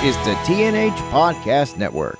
is the TNH Podcast Network.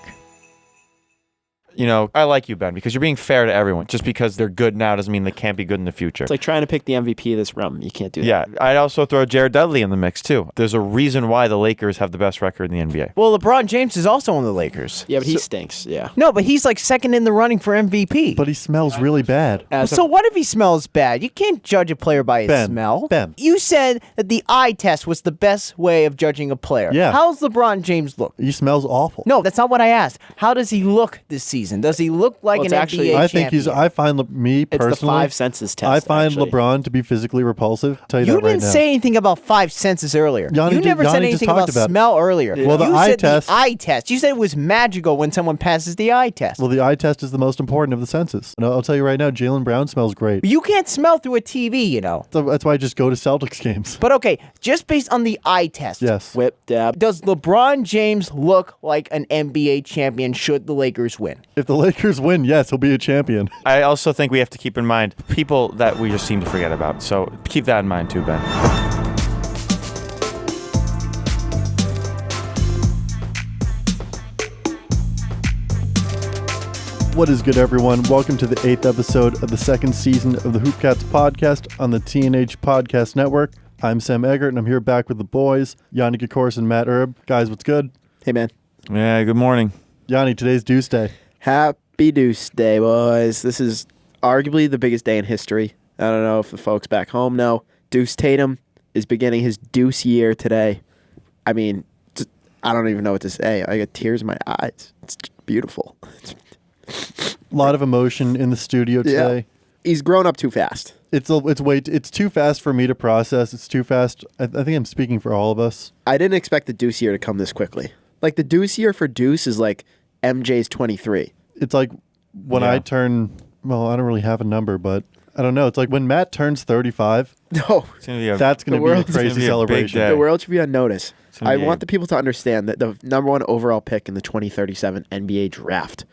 You know, I like you, Ben, because you're being fair to everyone. Just because they're good now doesn't mean they can't be good in the future. It's like trying to pick the MVP of this run. You can't do that. Yeah, I'd also throw Jared Dudley in the mix, too. There's a reason why the Lakers have the best record in the NBA. Well, LeBron James is also on the Lakers. Yeah, but he stinks, yeah. No, but he's like second in the running for MVP. But he smells really bad. So what if he smells bad? You can't judge a player by his smell. You said that the eye test was the best way of judging a player. Yeah. How's LeBron James look? He smells awful. No, that's not what I asked. How does he look this season? Does he look like an NBA I think champion? I find me personally. It's the five senses test. I find actually. LeBron to be physically repulsive. Tell you, You that right didn't now. say anything about five senses earlier. Yanni You never said Yanni anything just about talked about it. smell earlier. Well, the you eye said test. The eye test. You said it was magical when someone passes the eye test. Well, the eye test is the most important of the senses. And I'll tell you right now, Jaylen Brown smells great. You can't smell through a TV, you know. So that's why I just go to Celtics games. But okay, just based on the eye test. Yes. Whip, dab. Does LeBron James look like an NBA champion should the Lakers win? If the Lakers win, yes, he'll be a champion. I also think we have to keep in mind people that we just seem to forget about. So keep that in mind, too, Ben. What is good, everyone? Welcome to the 8th episode of the second season of the HoopCats podcast on the TNH Podcast Network. I'm Sam Eggert, and I'm here back with the boys, Yanni Kikoris and Matt Erb. Guys, what's good? Hey, man. Yeah, good morning. Yanni, today's Deuce Day. Happy Deuce Day, boys. This is arguably the biggest day in history. I don't know if the folks back home know. Deuce Tatum is beginning his Deuce year today. I mean, I don't even know what to say. I got tears in my eyes. It's beautiful. A lot of emotion in the studio today. Yeah. He's grown up too fast. It's too fast for me to process. It's too fast. I think I'm speaking for all of us. I didn't expect the Deuce year to come this quickly. Like, the Deuce year for Deuce is like MJ's 23. It's like when I turn, well, I don't really have a number, but I don't know. It's like when Matt turns 35, No. that's going to be a crazy celebration. The world should be on notice. I want the people to understand that the number one overall pick in the 2037 NBA draft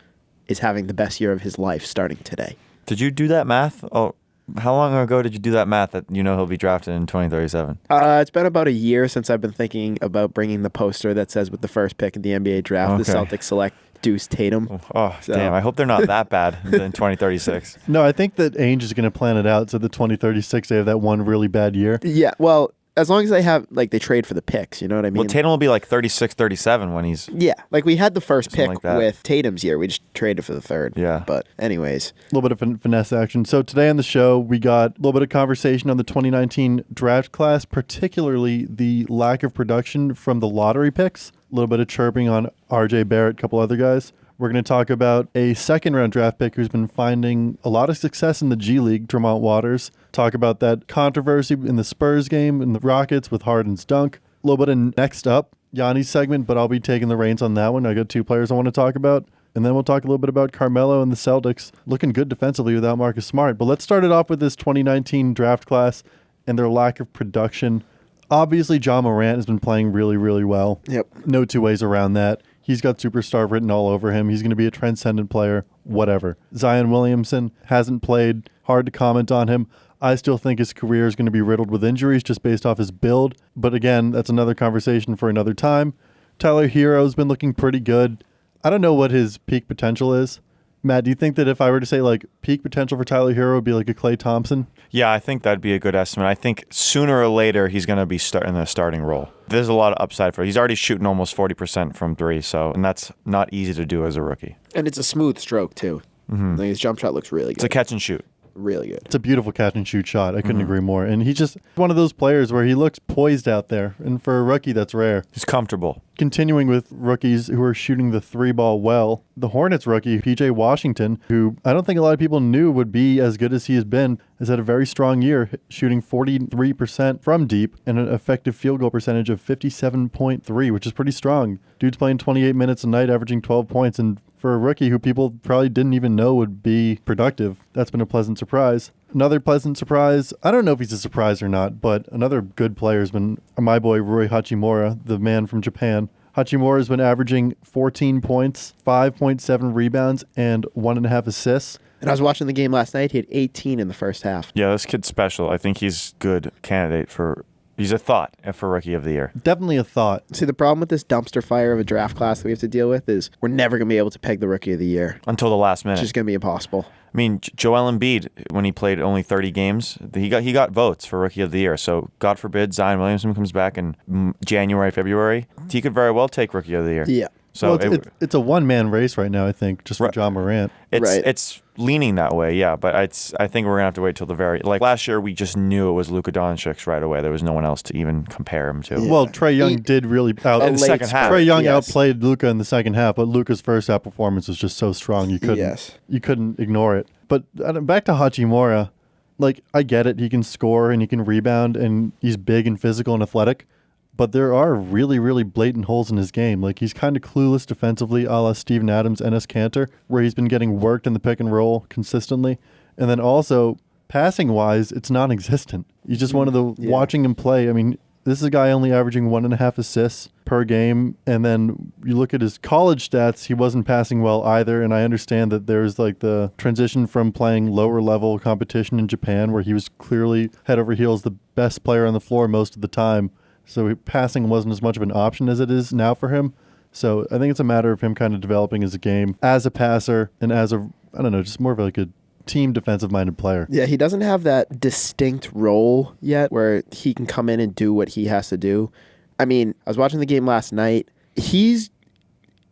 is having the best year of his life starting today. Did you do that math? Oh, how long ago did you do that math that you know he'll be drafted in 2037? It's been about a year since I've been thinking about bringing the poster that says with the first pick in the NBA draft, the Celtics select Deuce Tatum. Oh, damn. I hope they're not that bad in 2036. No, I think that Ainge is going to plan it out so the 2036 they have that one really bad year. Yeah, well, as long as they have, like, they trade for the picks, you know what I mean? Well, Tatum will be like 36, 37 when he's... Yeah, like we had the first pick like with Tatum's year. We just traded for the third. Yeah. But anyways. A little bit of finesse action. So today on the show, we got a little bit of conversation on the 2019 draft class, particularly the lack of production from the lottery picks. A little bit of chirping on RJ Barrett, a couple other guys. We're going to talk about a second-round draft pick who's been finding a lot of success in the G League, Tremont Waters. Talk about that controversy in the Spurs game and the Rockets with Harden's dunk. A little bit of next up, Yanni's segment, but I'll be taking the reins on that one. I got two players I want to talk about. And then we'll talk a little bit about Carmelo and the Celtics looking good defensively without Marcus Smart. But let's start it off with this 2019 draft class and their lack of production. Obviously, Ja Morant has been playing really, really well. Yep. No two ways around that. He's got superstar written all over him. He's going to be a transcendent player, whatever. Zion Williamson hasn't played. Hard to comment on him. I still think his career is going to be riddled with injuries just based off his build. But again, that's another conversation for another time. Tyler Hero's been looking pretty good. I don't know what his peak potential is. Matt, do you think that if I were to say like peak potential for Tyler Hero would be like a Klay Thompson? Yeah, I think that'd be a good estimate. I think sooner or later he's going to be in the starting role. There's a lot of upside for him. He's already shooting almost 40% from three, and that's not easy to do as a rookie. And it's a smooth stroke, too. Mm-hmm. Like, his jump shot looks really good. It's a catch and shoot. Really good. It's a beautiful catch and shoot shot. I couldn't agree more. And he's just one of those players where he looks poised out there. And for a rookie, that's rare. He's comfortable. Continuing with rookies who are shooting the three ball well, the Hornets rookie, PJ Washington, who I don't think a lot of people knew would be as good as he has been, has had a very strong year, shooting 43% from deep and an effective field goal percentage of 57.3, which is pretty strong. Dude's playing 28 minutes a night, averaging 12 points, and for a rookie who people probably didn't even know would be productive, that's been a pleasant surprise. Another pleasant surprise, I don't know if he's a surprise or not, but another good player has been my boy Rui Hachimura, the man from Japan. Hachimura has been averaging 14 points, 5.7 rebounds, and 1.5 assists. And I was watching the game last night. He had 18 in the first half. Yeah, this kid's special. I think he's good candidate for He's a thought for Rookie of the Year. Definitely a thought. See, the problem with this dumpster fire of a draft class that we have to deal with is we're never going to be able to peg the Rookie of the Year. Until the last minute. It's just going to be impossible. I mean, Joel Embiid, when he played only 30 games, he got votes for Rookie of the Year. So, God forbid Zion Williamson comes back in January, February. He could very well take Rookie of the Year. Yeah. So well, it's a one-man race right now, I think, just for John Morant. It's leaning that way, yeah. But I think we're going to have to wait till the very... Like, last year, we just knew it was Luka Doncic right away. There was no one else to even compare him to. Yeah. Well, Trae Young did really... in the second half. Trae Young outplayed Luka in the second half, but Luka's first half performance was just so strong, you couldn't ignore it. But back to Hachimura, like, I get it. He can score and he can rebound, and he's big and physical and athletic. But there are really, really blatant holes in his game. Like, he's kind of clueless defensively, a la Steven Adams, Enes Kanter, where he's been getting worked in the pick and roll consistently. And then also, passing-wise, it's non-existent. You just wanted to watching him play. I mean, this is a guy only averaging 1.5 assists per game. And then you look at his college stats, he wasn't passing well either. And I understand that there's like the transition from playing lower-level competition in Japan, where he was clearly head over heels the best player on the floor most of the time. So passing wasn't as much of an option as it is now for him. So I think it's a matter of him kind of developing as a game, as a passer, and as a, I don't know, just more of like a team defensive-minded player. Yeah, he doesn't have that distinct role yet where he can come in and do what he has to do. I mean, I was watching the game last night. He's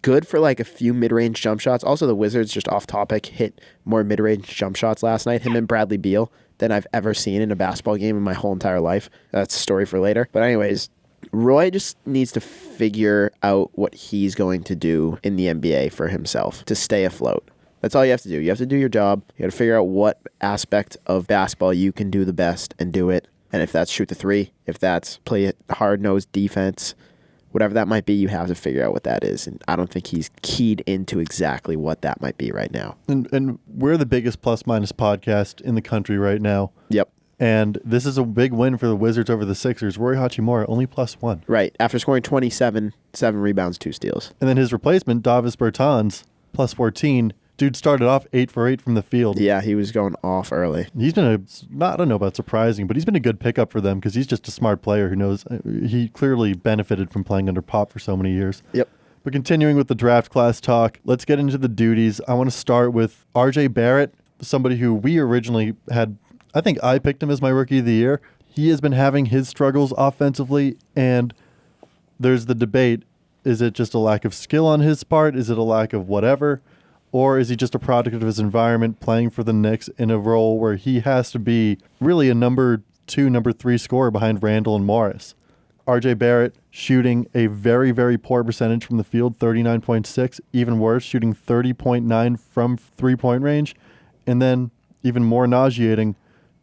good for like a few mid-range jump shots. Also, the Wizards, just off topic, hit more mid-range jump shots last night. Him and Bradley Beal than I've ever seen in a basketball game in my whole entire life. That's a story for later. But anyways, Roy just needs to figure out what he's going to do in the NBA for himself to stay afloat. That's all you have to do. You have to do your job. You got to figure out what aspect of basketball you can do the best and do it. And if that's shoot the three, if that's play hard-nosed defense, whatever that might be, you have to figure out what that is. And I don't think he's keyed into exactly what that might be right now. And we're the biggest plus-minus podcast in the country right now. Yep. And this is a big win for the Wizards over the Sixers. Roy Hachimura, only +1. Right. After scoring 27, 7 rebounds, 2 steals. And then his replacement, Davis Bertans, +14. Dude started off 8 for 8 from the field. Yeah, he was going off early. He's been I don't know about surprising, but he's been a good pickup for them because he's just a smart player who knows. He clearly benefited from playing under Pop for so many years. Yep. But continuing with the draft class talk, let's get into the duties. I want to start with RJ Barrett, somebody who we originally had, I think I picked him as my Rookie of the Year. He has been having his struggles offensively, and there's the debate. Is it just a lack of skill on his part? Is it a lack of whatever? Or is he just a product of his environment playing for the Knicks in a role where he has to be really a number 2, number 3 scorer behind Randall and Morris? RJ Barrett shooting a very, very poor percentage from the field, 39.6. Even worse, shooting 30.9 from three-point range. And then, even more nauseating,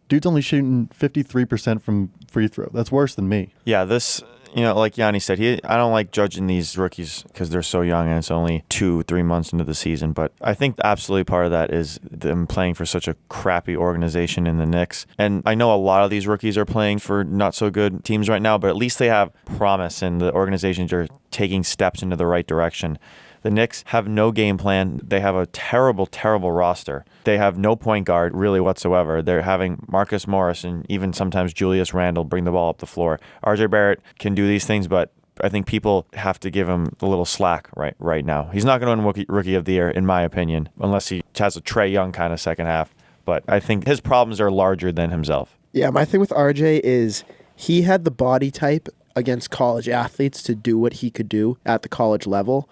dude's only shooting 53% from free throw. That's worse than me. Yeah, this... like Yanni said, I don't like judging these rookies because they're so young and it's only 2-3 months into the season. But I think absolutely part of that is them playing for such a crappy organization in the Knicks. And I know a lot of these rookies are playing for not so good teams right now, but at least they have promise and the organizations are taking steps into the right direction. The Knicks have no game plan. They have a terrible, terrible roster. They have no point guard really whatsoever. They're having Marcus Morris and even sometimes Julius Randle bring the ball up the floor. RJ Barrett can do these things, but I think people have to give him a little slack right now. He's not going to win Rookie of the Year, in my opinion, unless he has a Trae Young kind of second half. But I think his problems are larger than himself. Yeah, my thing with RJ is he had the body type against college athletes to do what he could do at the college level.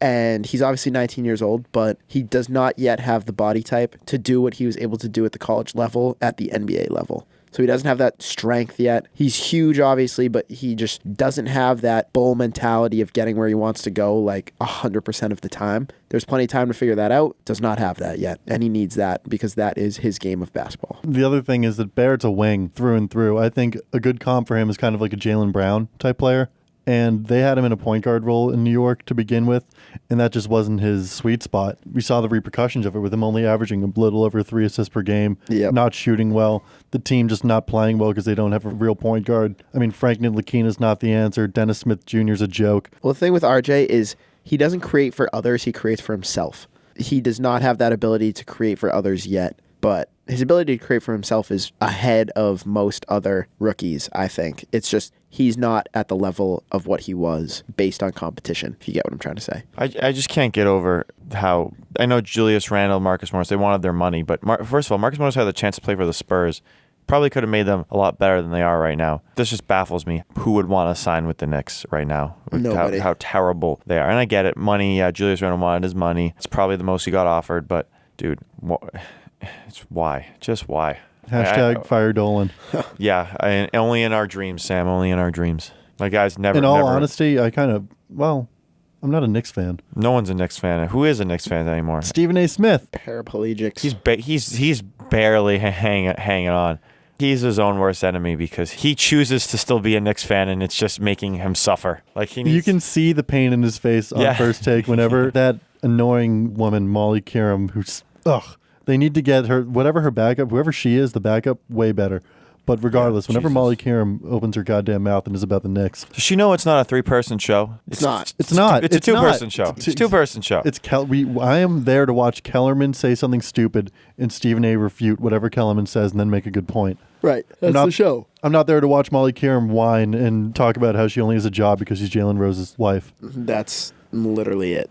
And he's obviously 19 years old, but he does not yet have the body type to do what he was able to do at the college level at the NBA level. So he doesn't have that strength yet. He's huge, obviously, but he just doesn't have that bull mentality of getting where he wants to go like 100% of the time. There's plenty of time to figure that out. Does not have that yet. And he needs that because that is his game of basketball. The other thing is that Barrett's a wing through and through. I think a good comp for him is kind of like a Jaylen Brown type player. And they had him in a point guard role in New York to begin with, and that just wasn't his sweet spot. We saw the repercussions of it with him only averaging a little over 3 assists per game, not shooting well, the team just not playing well because they don't have a real point guard. I mean, Frank Ntilikina's not the answer. Dennis Smith Jr. is a joke. Well, the thing with RJ is he doesn't create for others, he creates for himself. He does not have that ability to create for others yet. but his ability to create for himself is ahead of most other rookies, I think. It's just he's not at the level of what he was based on competition, if you get what I'm trying to say. I just can't get over how I know Julius Randle, Marcus Morris, they wanted their money, but first of all, Marcus Morris had the chance to play for the Spurs. Probably could have made them a lot better than they are right now. This just baffles me. Who would want to sign with the Knicks right now? Nobody. How terrible they are. And I get it. Money, yeah, Julius Randle wanted his money. It's probably the most he got offered, but dude, it's why? Just why? Hashtag fire Dolan. Yeah, only in our dreams, Sam. Only in our dreams. My guy's never. In all honesty, I'm not a Knicks fan. No one's a Knicks fan. Who is a Knicks fan anymore? Stephen A. Smith. Paraplegics. He's barely hanging on. He's his own worst enemy because he chooses to still be a Knicks fan, and it's just making him suffer. Like you can see the pain in his face on First Take whenever that annoying woman Molly Qerim, who's they need to get her whatever her backup, whoever she is, the backup way better. But regardless, whenever Molly Qerim opens her goddamn mouth and is about the Knicks, does she know it's not a 3-person show? It's not. It's not. It's a 2-person show. It's a 2-person show. It's I am there to watch Kellerman say something stupid and Stephen A. refute whatever Kellerman says and then make a good point. Right. That's the show. I'm not there to watch Molly Qerim whine and talk about how she only has a job because she's Jalen Rose's wife. That's literally it.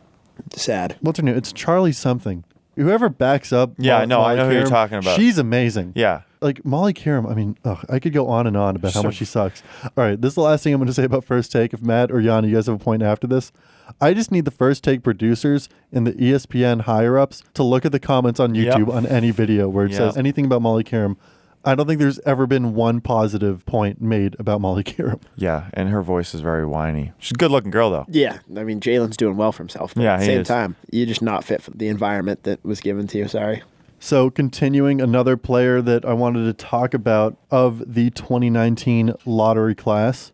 Sad. What's her name? It's Charlie something. Whoever backs up. Yeah, Molly I know Qerim, who you're talking about. She's amazing. Yeah. Like Molly Qerim, I mean, I could go on and on about how much she sucks. All right, this is the last thing I'm going to say about First Take. If Matt or Yanni, you guys have a point after this, I just need the First Take producers and the ESPN higher-ups to look at the comments on YouTube on any video where it says anything about Molly Qerim. I don't think there's ever been one positive point made about Molly Qerim. Yeah, and her voice is very whiny. She's a good-looking girl, though. Yeah, I mean, Jalen's doing well for himself. But yeah, at the same time, you're just not fit for the environment that was given to you. Sorry. So continuing, another player that I wanted to talk about of the 2019 lottery class,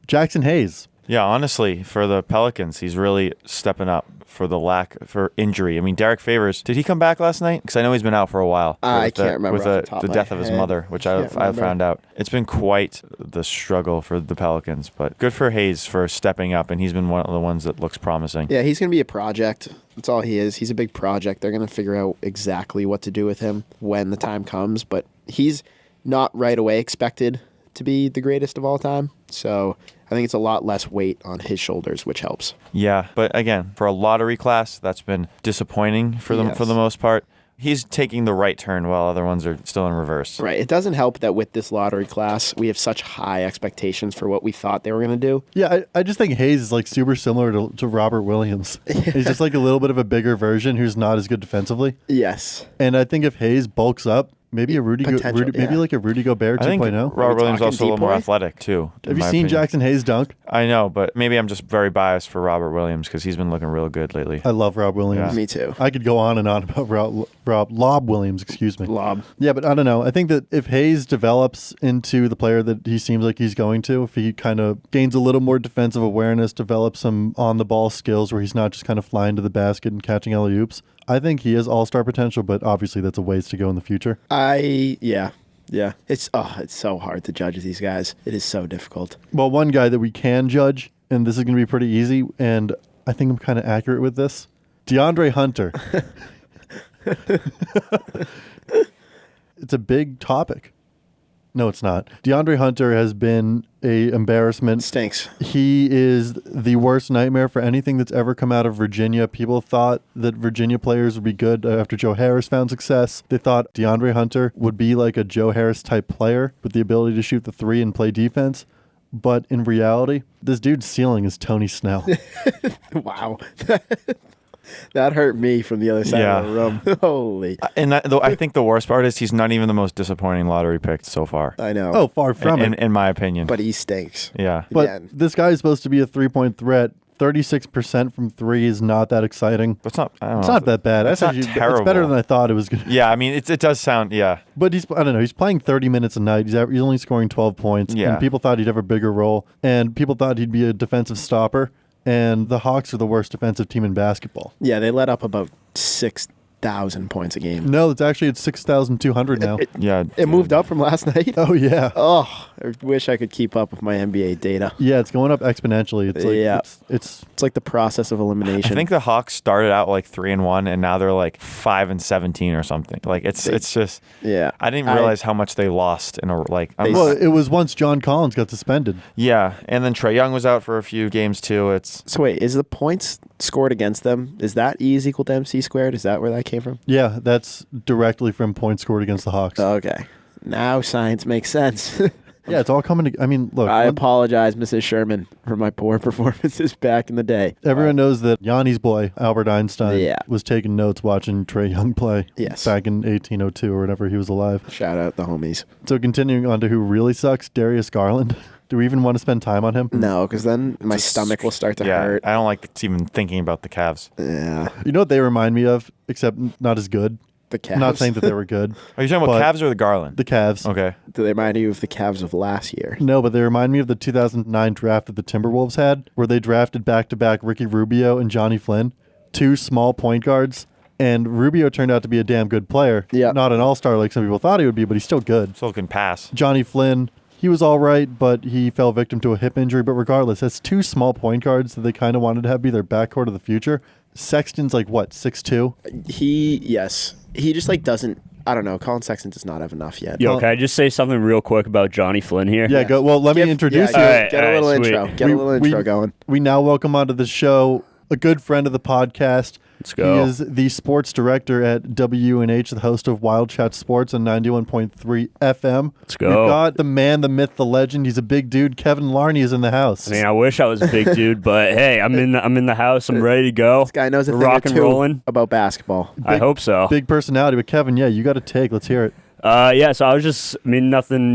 Jackson Hayes. Yeah, honestly, for the Pelicans, he's really stepping up for injury. I mean, Derek Favors, did he come back last night? Because I know he's been out for a while. I can't remember with the death of his mother, which I found out. It's been quite the struggle for the Pelicans, but good for Hayes for stepping up, and he's been one of the ones that looks promising. Yeah, he's going to be a project. That's all he is. He's a big project. They're going to figure out exactly what to do with him when the time comes, but he's not right away expected to be the greatest of all time. So I think it's a lot less weight on his shoulders, which helps. Yeah, but again, for a lottery class, that's been disappointing for them for the most part. He's taking the right turn while other ones are still in reverse. Right. It doesn't help that with this lottery class, we have such high expectations for what we thought they were going to do. Yeah, I just think Hayes is like super similar to Robert Williams. He's just like a little bit of a bigger version who's not as good defensively. Yes. And I think if Hayes bulks up, maybe like a Rudy Gobert 2.0. I think Robert Williams is also a little more athletic, too. Have you seen Jackson Hayes dunk? I know, but maybe I'm just very biased for Robert Williams because he's been looking real good lately. I love Rob Williams. Yeah. Me too. I could go on and on about Lob Williams, excuse me. Lob. Yeah, but I don't know. I think that if Hayes develops into the player that he seems like he's going to, if he kind of gains a little more defensive awareness, develops some on-the-ball skills where he's not just kind of flying to the basket and catching alley-oops, I think he has all-star potential, but obviously that's a ways to go in the future. Yeah. It's so hard to judge these guys. It is so difficult. Well, one guy that we can judge, and this is going to be pretty easy, and I think I'm kind of accurate with this, DeAndre Hunter. It's a big topic. No, it's not. DeAndre Hunter has been a embarrassment. Stinks. He is the worst nightmare for anything that's ever come out of Virginia. People thought that Virginia players would be good after Joe Harris found success. They thought DeAndre Hunter would be like a Joe Harris type player with the ability to shoot the three and play defense. But in reality, this dude's ceiling is Tony Snell. Wow. That hurt me from the other side of the room. Holy. And I think the worst part is he's not even the most disappointing lottery pick so far. I know. Oh, far from it. In my opinion. But he stinks. Yeah. But this guy is supposed to be a three-point threat. 36% from three is not that exciting. It's not that bad. It's not terrible. It's better than I thought it was going to be. Yeah, I mean, it does sound, yeah. But I don't know, he's playing 30 minutes a night. He's only scoring 12 points. Yeah. And people thought he'd have a bigger role. And people thought he'd be a defensive stopper. And the Hawks are the worst defensive team in basketball. Yeah, they let up about 6,000 6,000 points a game. No, it's actually at 6,200 now. It moved up from last night. Oh, yeah. Oh, I wish I could keep up with my NBA data. Yeah, it's going up exponentially. It's like, it's like the process of elimination. I think the Hawks started out like 3-1, and now they're like 5-17 or something. Like it's just. Yeah. I didn't realize how much they lost in a like. Well, it was once John Collins got suspended. Yeah, and then Trae Young was out for a few games too. So wait, is the points scored against them, is that E is equal to MC squared? Is that where that came from? Yeah, that's directly from points scored against the Hawks. Okay. Now science makes sense. Yeah, it's all coming to, I mean, look. I apologize, Mrs. Sherman, for my poor performances back in the day. Everyone knows that Yanni's boy, Albert Einstein, Yeah. was taking notes watching Trae Young play Yes. back in 1802 or whenever he was alive. Shout out the homies. So continuing on to who really sucks, Darius Garland. Do we even want to spend time on him? No, because then my stomach will start to hurt. I don't like even thinking about the Cavs. Yeah. You know what they remind me of, except not as good? The Cavs. I'm not saying that they were good. Are you talking about But- Cavs or the Garland? The Cavs. Okay. Do they remind you of the Cavs of last year? No, but they remind me of the 2009 draft that the Timberwolves had, where they drafted back-to-back Ricky Rubio and Johnny Flynn, two small point guards, and Rubio turned out to be a damn good player. Yeah. Not an all-star like some people thought he would be, but he's still good. Still can pass. Johnny Flynn, he was all right, but he fell victim to a hip injury. But regardless, that's two small point guards that they kind of wanted to have be their backcourt of the future. Sexton's like, what, 6'2"? He just like doesn't, I don't know, Colin Sexton does not have enough yet. Yo, can I just say something real quick about Johnny Flynn here? Yeah, go. Well, let me introduce you. Alright, Get a little alright, intro. sweet. Get a little intro going. We now welcome onto the show a good friend of the podcast. Let's go. He is the sports director at WUNH, the host of WildChats Sports on 91.3 FM. Let's go. We've got the man, the myth, the legend. He's a big dude. Kevin Larney is in the house. I mean, I wish I was a big dude, but hey, I'm in the house. I'm ready to go. This guy knows a We're thing or rock and two rolling. about basketball. I hope so. Big personality. But Kevin, yeah, you got a take. Let's hear it. Yeah, so I was just, I mean, nothing,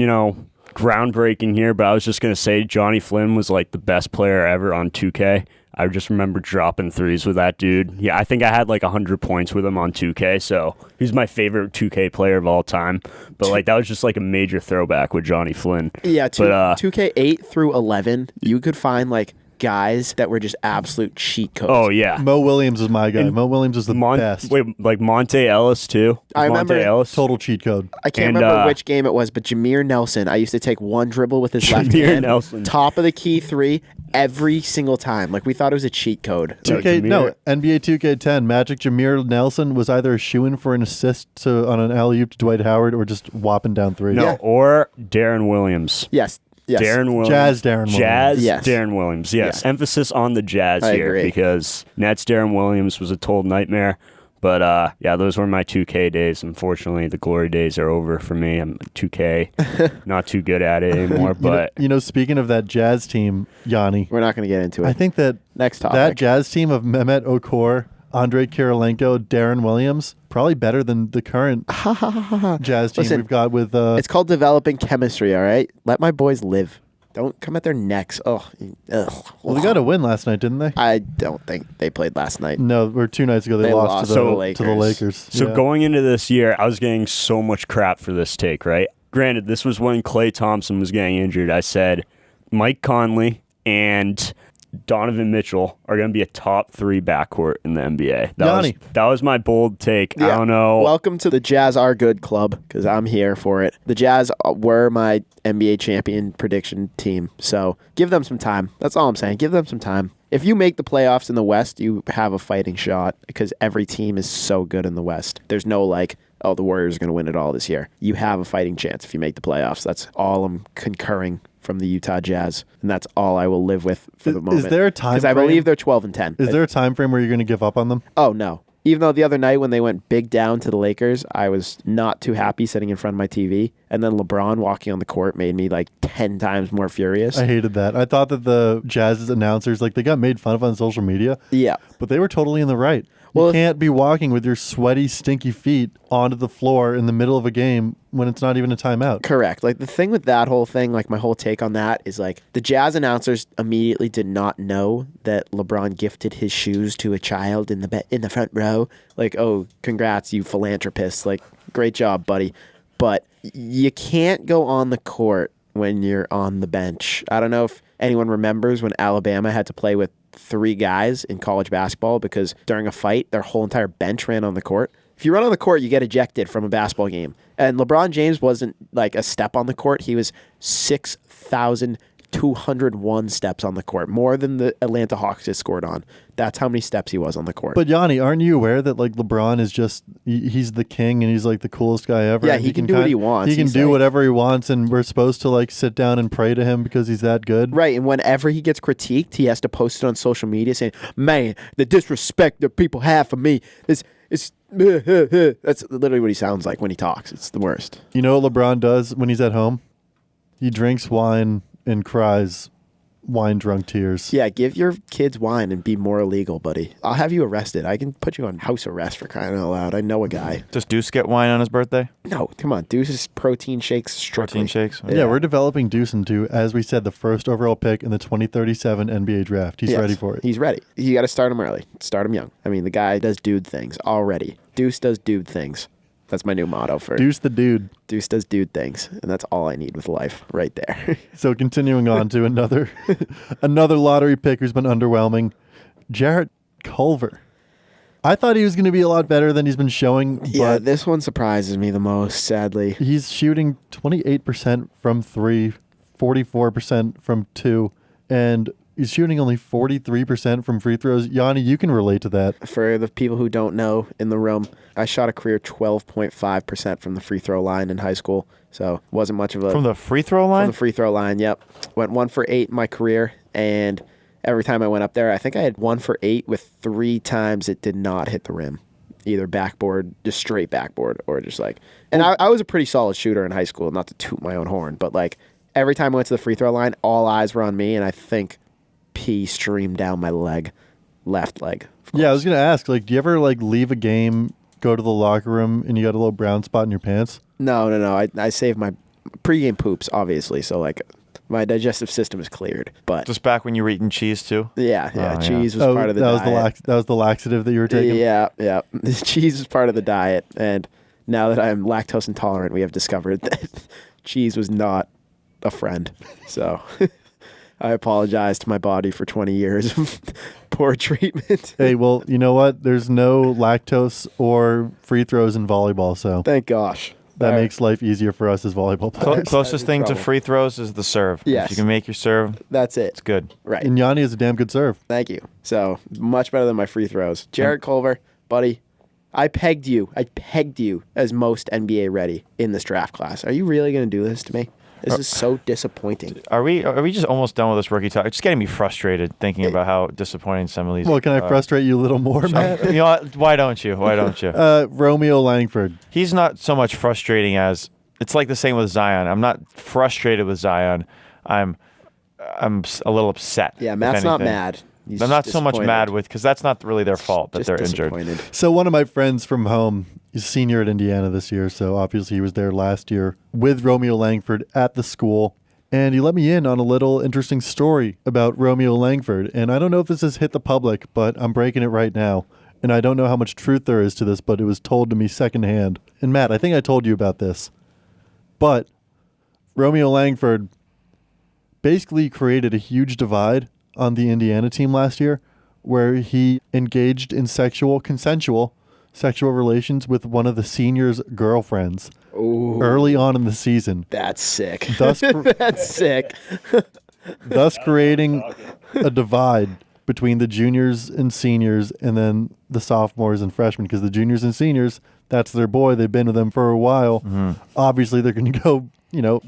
groundbreaking here, but I was just going to say Johnny Flynn was like the best player ever on 2K. I just remember dropping threes with that dude. Yeah, I think I had like 100 points with him on 2K, so he's my favorite 2K player of all time. But like that was just like a major throwback with Johnny Flynn. Yeah, But, 2K8 through 11, you could find like guys that were just absolute cheat codes. Oh, yeah. Mo Williams is my guy. And Mo Williams is the best. Wait, like Monte Ellis, too? I remember- Monte Ellis? Total cheat code. I can't And, remember which game it was, but Jameer Nelson, I used to take one dribble with his left Jameer hand, Nelson. top of the key three, every single time. Like we thought it was a cheat code. 2K, Jameer- no, NBA 2K10, Magic Jameer Nelson was either a shoo-in for an assist on an alley-oop to Dwight Howard or just whopping down threes. No, Yeah. or Darren Williams. Yes. Darren Williams. Jazz Darren Williams. Jazz Yes. Darren Williams. Yes. Yeah. Emphasis on the Jazz I here agree. because Nets Darren Williams was a total nightmare. But yeah, those were my 2K days. Unfortunately, the glory days are over for me. I'm 2K, not too good at it anymore. But Speaking of that Jazz team, Yanni, We're not going to get into it. I think that Next topic. that Jazz team of Mehmet Okur, Andrei Kirilenko, Darren Williams, probably better than the current Jazz team Listen, we've got with. It's called developing chemistry, all right? Let my boys live. Don't come at their necks. Ugh. Well, they got a win last night, didn't they? I don't think they played last night. No, or 2 nights ago they lost to to the Lakers. so Yeah. going into this year, I was getting so much crap for this take, right? Granted, this was when Klay Thompson was getting injured. I said Mike Conley and Donovan Mitchell are going to be a top 3 backcourt in the NBA. Yanni. That was my bold take. I Yeah. don't know. Welcome to the Jazz Are Good Club because I'm here for it. The Jazz were my NBA champion prediction team, so give them some time. That's all I'm saying. Give them some time. If you make the playoffs in the West, you have a fighting shot because every team is so good in the West. There's no like, oh, the Warriors are going to win it all this year. You have a fighting chance if you make the playoffs. That's all I'm concurring from the Utah Jazz, and that's all I will live with for the moment. Is there a time Because I frame? believe they're 12-10. Is there a time frame where you're going to give up on them? Oh, no. Even though the other night when they went big down to the Lakers, I was not too happy sitting in front of my TV. And then LeBron walking on the court made me like 10 times more furious. I hated that. I thought that the Jazz's announcers, they got made fun of on social media, Yeah. but they were totally in the right. Well, You if- can't be walking with your sweaty, stinky feet onto the floor in the middle of a game when it's not even a timeout. Correct. Like the thing with that whole thing, like my whole take on that is like the Jazz announcers immediately did not know that LeBron gifted his shoes to a child in the front row. Like, oh, congrats, you philanthropist. Like, great job, buddy. But you can't go on the court when you're on the bench. I don't know if anyone remembers when Alabama had to play with 3 guys in college basketball because during a fight, their whole entire bench ran on the court. If you run on the court, you get ejected from a basketball game. And LeBron James wasn't like a step on the court. He was 6,201 steps on the court, more than the Atlanta Hawks just scored on. That's how many steps he was on the court. But Yanni, aren't you aware that like LeBron is just he's the king and he's like the coolest guy ever? Yeah, and he can do what he wants. He can He's do like- whatever he wants, and we're supposed to like sit down and pray to him because he's that good. Right, and whenever he gets critiqued, he has to post it on social media saying, "Man, the disrespect that people have for me is that's literally what he sounds like when he talks. It's the worst." You know what LeBron does when he's at home? He drinks wine and cries wine-drunk tears. Yeah, give your kids wine and be more illegal, buddy. I'll have you arrested. I can put you on house arrest for crying out loud. I know a guy. Does Deuce get wine on his birthday? No, come on. Deuce's protein shakes strictly. Protein shakes? Yeah, we're developing Deuce into, as we said, the first overall pick in the 2037 NBA draft. He's Yes, ready for it. He's ready. You got to start him early. Start him young. I mean, the guy does dude things already. Deuce does dude things. That's my new motto for Deuce the dude. Deuce does dude things, and that's all I need with life right there. So continuing on to another another lottery pick who's been underwhelming, Jarrett Culver. I thought he was going to be a lot better than he's been showing, Yeah, but this one surprises me the most, sadly. he's shooting 28% from 3, 44% from 2, and he's shooting only 43% from free throws. Yanni, you can relate to that. For the people who don't know in the room, I shot a career 12.5% from the free throw line in high school, so wasn't much of a... From the free throw line? From the free throw line, yep. Went 1 for 8 in my career, and every time I went up there, I think I had 1 for 8 with 3 times it did not hit the rim. Either backboard, just straight backboard, or just like... And I was a pretty solid shooter in high school, not to toot my own horn, but like every time I went to the free throw line, all eyes were on me, and I think pee streamed down my leg, left leg. Yeah, I was going to ask, like, do you ever like leave a game, go to the locker room, and you got a little brown spot in your pants? No. I saved my pregame poops, obviously, so like my digestive system is cleared. But Just back when you were eating cheese too? yeah, Oh, cheese was part of the diet. That was the laxative that you were taking? Yeah. The cheese was part of the diet, and now that I'm lactose intolerant, we have discovered that cheese was not a friend. So I apologize to my body for 20 years of poor treatment. Hey, well, you know what? There's no lactose or free throws in volleyball, so Thank gosh. that All right. makes life easier for us as volleyball players. Closest in thing to trouble. free throws is the serve. Yes. If you can make your serve, That's it. it's good. Right. And Yanni is a damn good serve. Thank you. So much better than my free throws. Jarrett Culver, buddy, I pegged you as most NBA ready in this draft class. Are you really going to do this to me? This is so disappointing. Are we just almost done with this rookie talk? It's getting me frustrated thinking about how disappointing some of these. Well, can I frustrate you a little more, Matt? You know what? Why don't you? Romeo Langford. He's not so much frustrating as it's like the same with Zion. I'm not frustrated with Zion. I'm a little upset. Yeah, if Matt's not anything. mad. He's I'm not just so much mad disappointed. with because that's not really their fault that Just they're injured. disappointed. So one of my friends from home is a senior at Indiana this year, so obviously he was there last year with Romeo Langford at the school. And he let me in on a little interesting story about Romeo Langford. And I don't know if this has hit the public, but I'm breaking it right now. And I don't know how much truth there is to this, but it was told to me secondhand. And Matt, I think I told you about this. But Romeo Langford basically created a huge divide on the Indiana team last year where he engaged in consensual sexual relations with one of the seniors' girlfriends early on in the season. That's sick. Thus, That's sick. thus creating a divide between the juniors and seniors and then the sophomores and freshmen, because the juniors and seniors, that's their boy. They've been with them for a while. Obviously, they're going to go,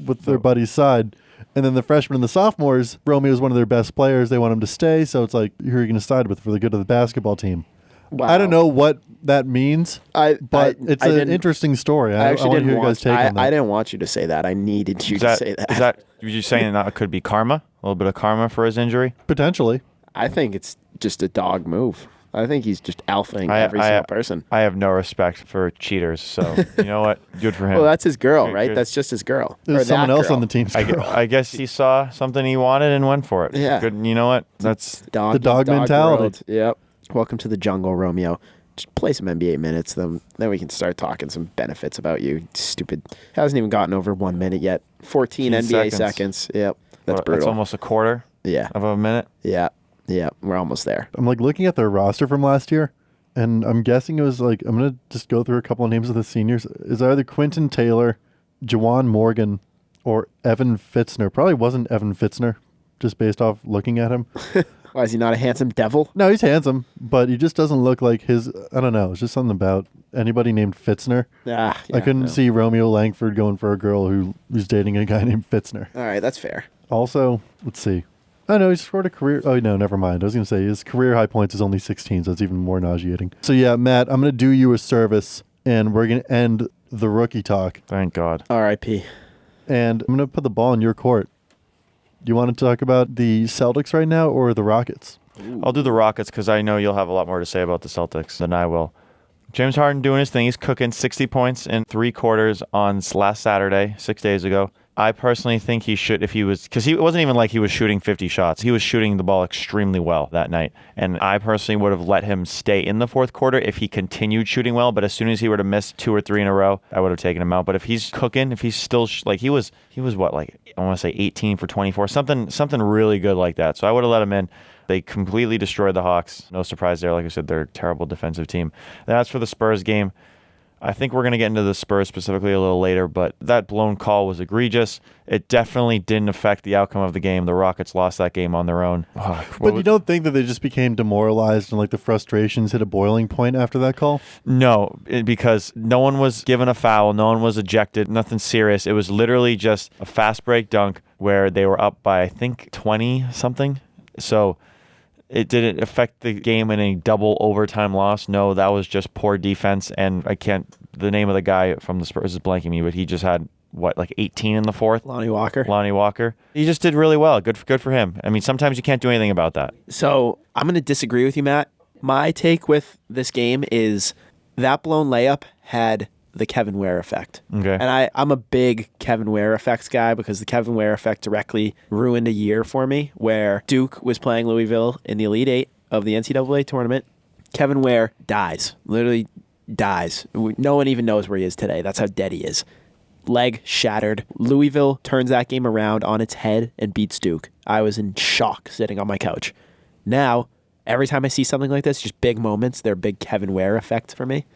with their buddy's side. And then the freshmen and the sophomores, Romeo's one of their best players. They want him to stay. So it's like, who are you going to side with for the good of the basketball team? Wow. I don't know what that means, but it's I an didn't- interesting story. I I actually want to didn't hear your guys' take on that. I didn't want you to say that. I needed you to say that. Is that were you saying that it could be karma? A little bit of karma for his injury? Potentially. I think it's just a dog move. I think he's just alphaing every single person. I have no respect for cheaters, so you know what? Good for him. Well, that's his girl, right? Good. That's just his girl. There's Or someone that else girl. on the team's girl. I guess he saw something he wanted and went for it. Yeah. Good. You know what? That's Dog, The dog mentality. world. Yep. Welcome to the jungle, Romeo. Just play some NBA minutes, then we can start talking some benefits about you. Stupid. Hasn't even gotten over 1 minute yet. 14 NBA seconds. Yep. That's brutal. That's almost a quarter Yeah. of a minute. Yeah. Yeah. We're almost there. I'm like looking at their roster from last year, and I'm guessing it was like, I'm going to just go through a couple of names of the seniors. It's either Quentin Taylor, Juwan Morgan, or Evan Fitzner. Probably wasn't Evan Fitzner, just based off looking at him. Why, is he not a handsome devil? No, he's handsome, but he just doesn't look like his, I don't know, it's just something about anybody named Fitzner. Yeah, I couldn't see Romeo Langford going for a girl who's dating a guy named Fitzner. All right, that's fair. Also, let's see. I know he scored a career. Oh, no, never mind. I was going to say his career high points is only 16, so that's even more nauseating. So, yeah, Matt, I'm going to do you a service, and we're going to end the rookie talk. Thank God. R.I.P. And I'm going to put the ball in your court. Do you want to talk about the Celtics right now or the Rockets? I'll do the Rockets because I know you'll have a lot more to say about the Celtics than I will. James Harden doing his thing. He's cooking 60 points in 3 quarters on last Saturday, 6 days ago. I personally think he should, if he was, because it wasn't even like he was shooting 50 shots. He was shooting the ball extremely well that night. And I personally would have let him stay in the fourth quarter if he continued shooting well. But as soon as he were to miss 2 or 3 in a row, I would have taken him out. But if he's cooking, if he's still, like he was what, like, I want to say 18 for 24, something really good like that. So I would have let him in. They completely destroyed the Hawks. No surprise there. Like I said, they're a terrible defensive team. And as for the Spurs game, I think we're going to get into the Spurs specifically a little later, but that blown call was egregious. It definitely didn't affect the outcome of the game. The Rockets lost that game on their own. But you don't think that they just became demoralized and like the frustrations hit a boiling point after that call? No, because no one was given a foul. No one was ejected. Nothing serious. It was literally just a fast break dunk where they were up by, I think, 20-something. So it didn't affect the game in a double overtime loss. No, that was just poor defense. And the name of the guy from the Spurs is blanking me, but he just had, like 18 in the fourth? Lonnie Walker. He just did really well. Good for him. I mean, sometimes you can't do anything about that. So I'm going to disagree with you, Matt. My take with this game is that blown layup had the Kevin Ware effect. Okay. And I'm a big Kevin Ware effects guy because the Kevin Ware effect directly ruined a year for me where Duke was playing Louisville in the Elite Eight of the NCAA tournament. Kevin Ware dies. Literally dies. No one even knows where he is today. That's how dead he is. Leg shattered. Louisville turns that game around on its head and beats Duke. I was in shock sitting on my couch. Now, every time I see something like this, just big moments, they're big Kevin Ware effects for me.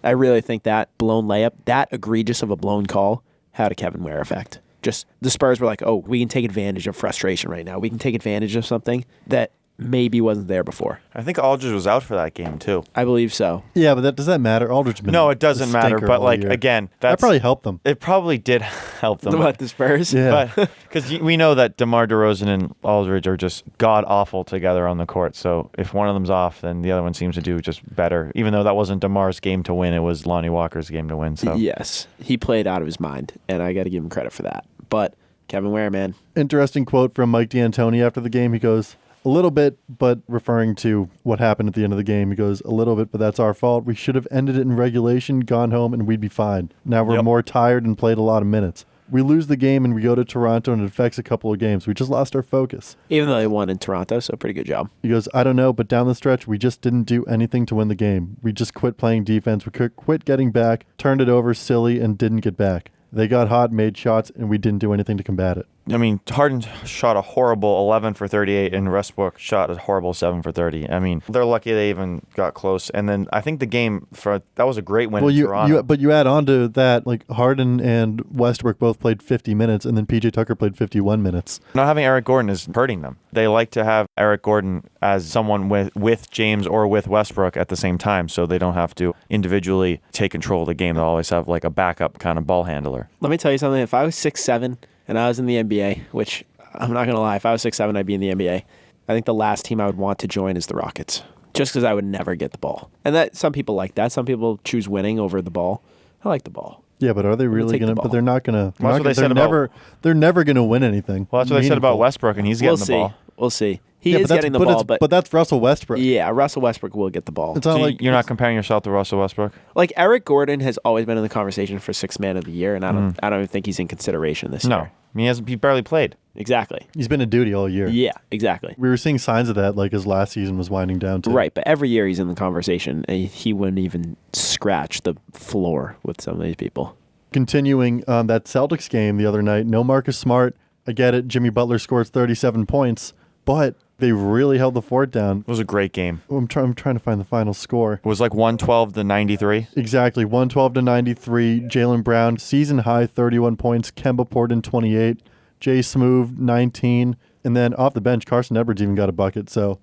I really think that blown layup, that egregious of a blown call, had a Kevin Ware effect. Just the Spurs were like, oh, we can take advantage of frustration right now. We can take advantage of something that maybe wasn't there before. I think Aldridge was out for that game, too. I believe so. Yeah, but does that matter? Aldridge been No, it doesn't matter. But, like, year. again, that probably helped them. It probably did help them. What, the Spurs? Yeah. But because we know that DeMar DeRozan and Aldridge are just god-awful together on the court. So if one of them's off, then the other one seems to do just better. Even though that wasn't DeMar's game to win, it was Lonnie Walker's game to win. So Yes. He played out of his mind, and I got to give him credit for that. But Kevin Ware, man. Interesting quote from Mike D'Antoni after the game. He goes, a little bit, but referring to what happened at the end of the game, he goes, a little bit, but that's our fault. We should have ended it in regulation, gone home, and we'd be fine. Now we're more tired and played a lot of minutes. We lose the game and we go to Toronto and it affects a couple of games. We just lost our focus. Even though they won in Toronto, so pretty good job. He goes, I don't know, but down the stretch, we just didn't do anything to win the game. We just quit playing defense. We quit getting back, turned it over silly, and didn't get back. They got hot, made shots, and we didn't do anything to combat it. I mean, Harden shot a horrible 11 for 38, and Westbrook shot a horrible 7 for 30. I mean, they're lucky they even got close. And then I think the game that was a great win in Toronto. But you add on to that, like Harden and Westbrook both played 50 minutes, and then PJ Tucker played 51 minutes. Not having Eric Gordon is hurting them. They like to have Eric Gordon as someone with James or with Westbrook at the same time, so they don't have to individually take control of the game. They'll always have like a backup kind of ball handler. Let me tell you something. If I was 6'7", and I was in the NBA, which I'm not going to lie, if I was 6'7", I'd be in the NBA. I think the last team I would want to join is the Rockets, just because I would never get the ball. And that some people like that. Some people choose winning over the ball. I like the ball. Yeah, but are they really going to? But they're not going to. Well, that's what they said about. They're never going to win anything. Well, that's what they said about Westbrook, and he's getting the ball. We'll see. He is getting the ball, but that's Russell Westbrook. Yeah, Russell Westbrook will get the ball. It's not so you're not comparing yourself to Russell Westbrook? Like Eric Gordon has always been in the conversation for Sixth Man of the Year, and I don't even think he's in consideration this year. No, he barely played. Exactly. He's been in duty all year. Yeah, exactly. We were seeing signs of that, like his last season was winding down too. Right, but every year he's in the conversation, and he wouldn't even scratch the floor with some of these people. Continuing that Celtics game the other night, no Marcus Smart. I get it. Jimmy Butler scores 37 points, but They really held the fort down. It was a great game. I'm trying to find the final score. It was like 112-93. Exactly, 112-93. Jaylen Brown, season high 31 points. Kemba Porton 28. Jay Smoove 19. And then off the bench, Carson Edwards even got a bucket. So,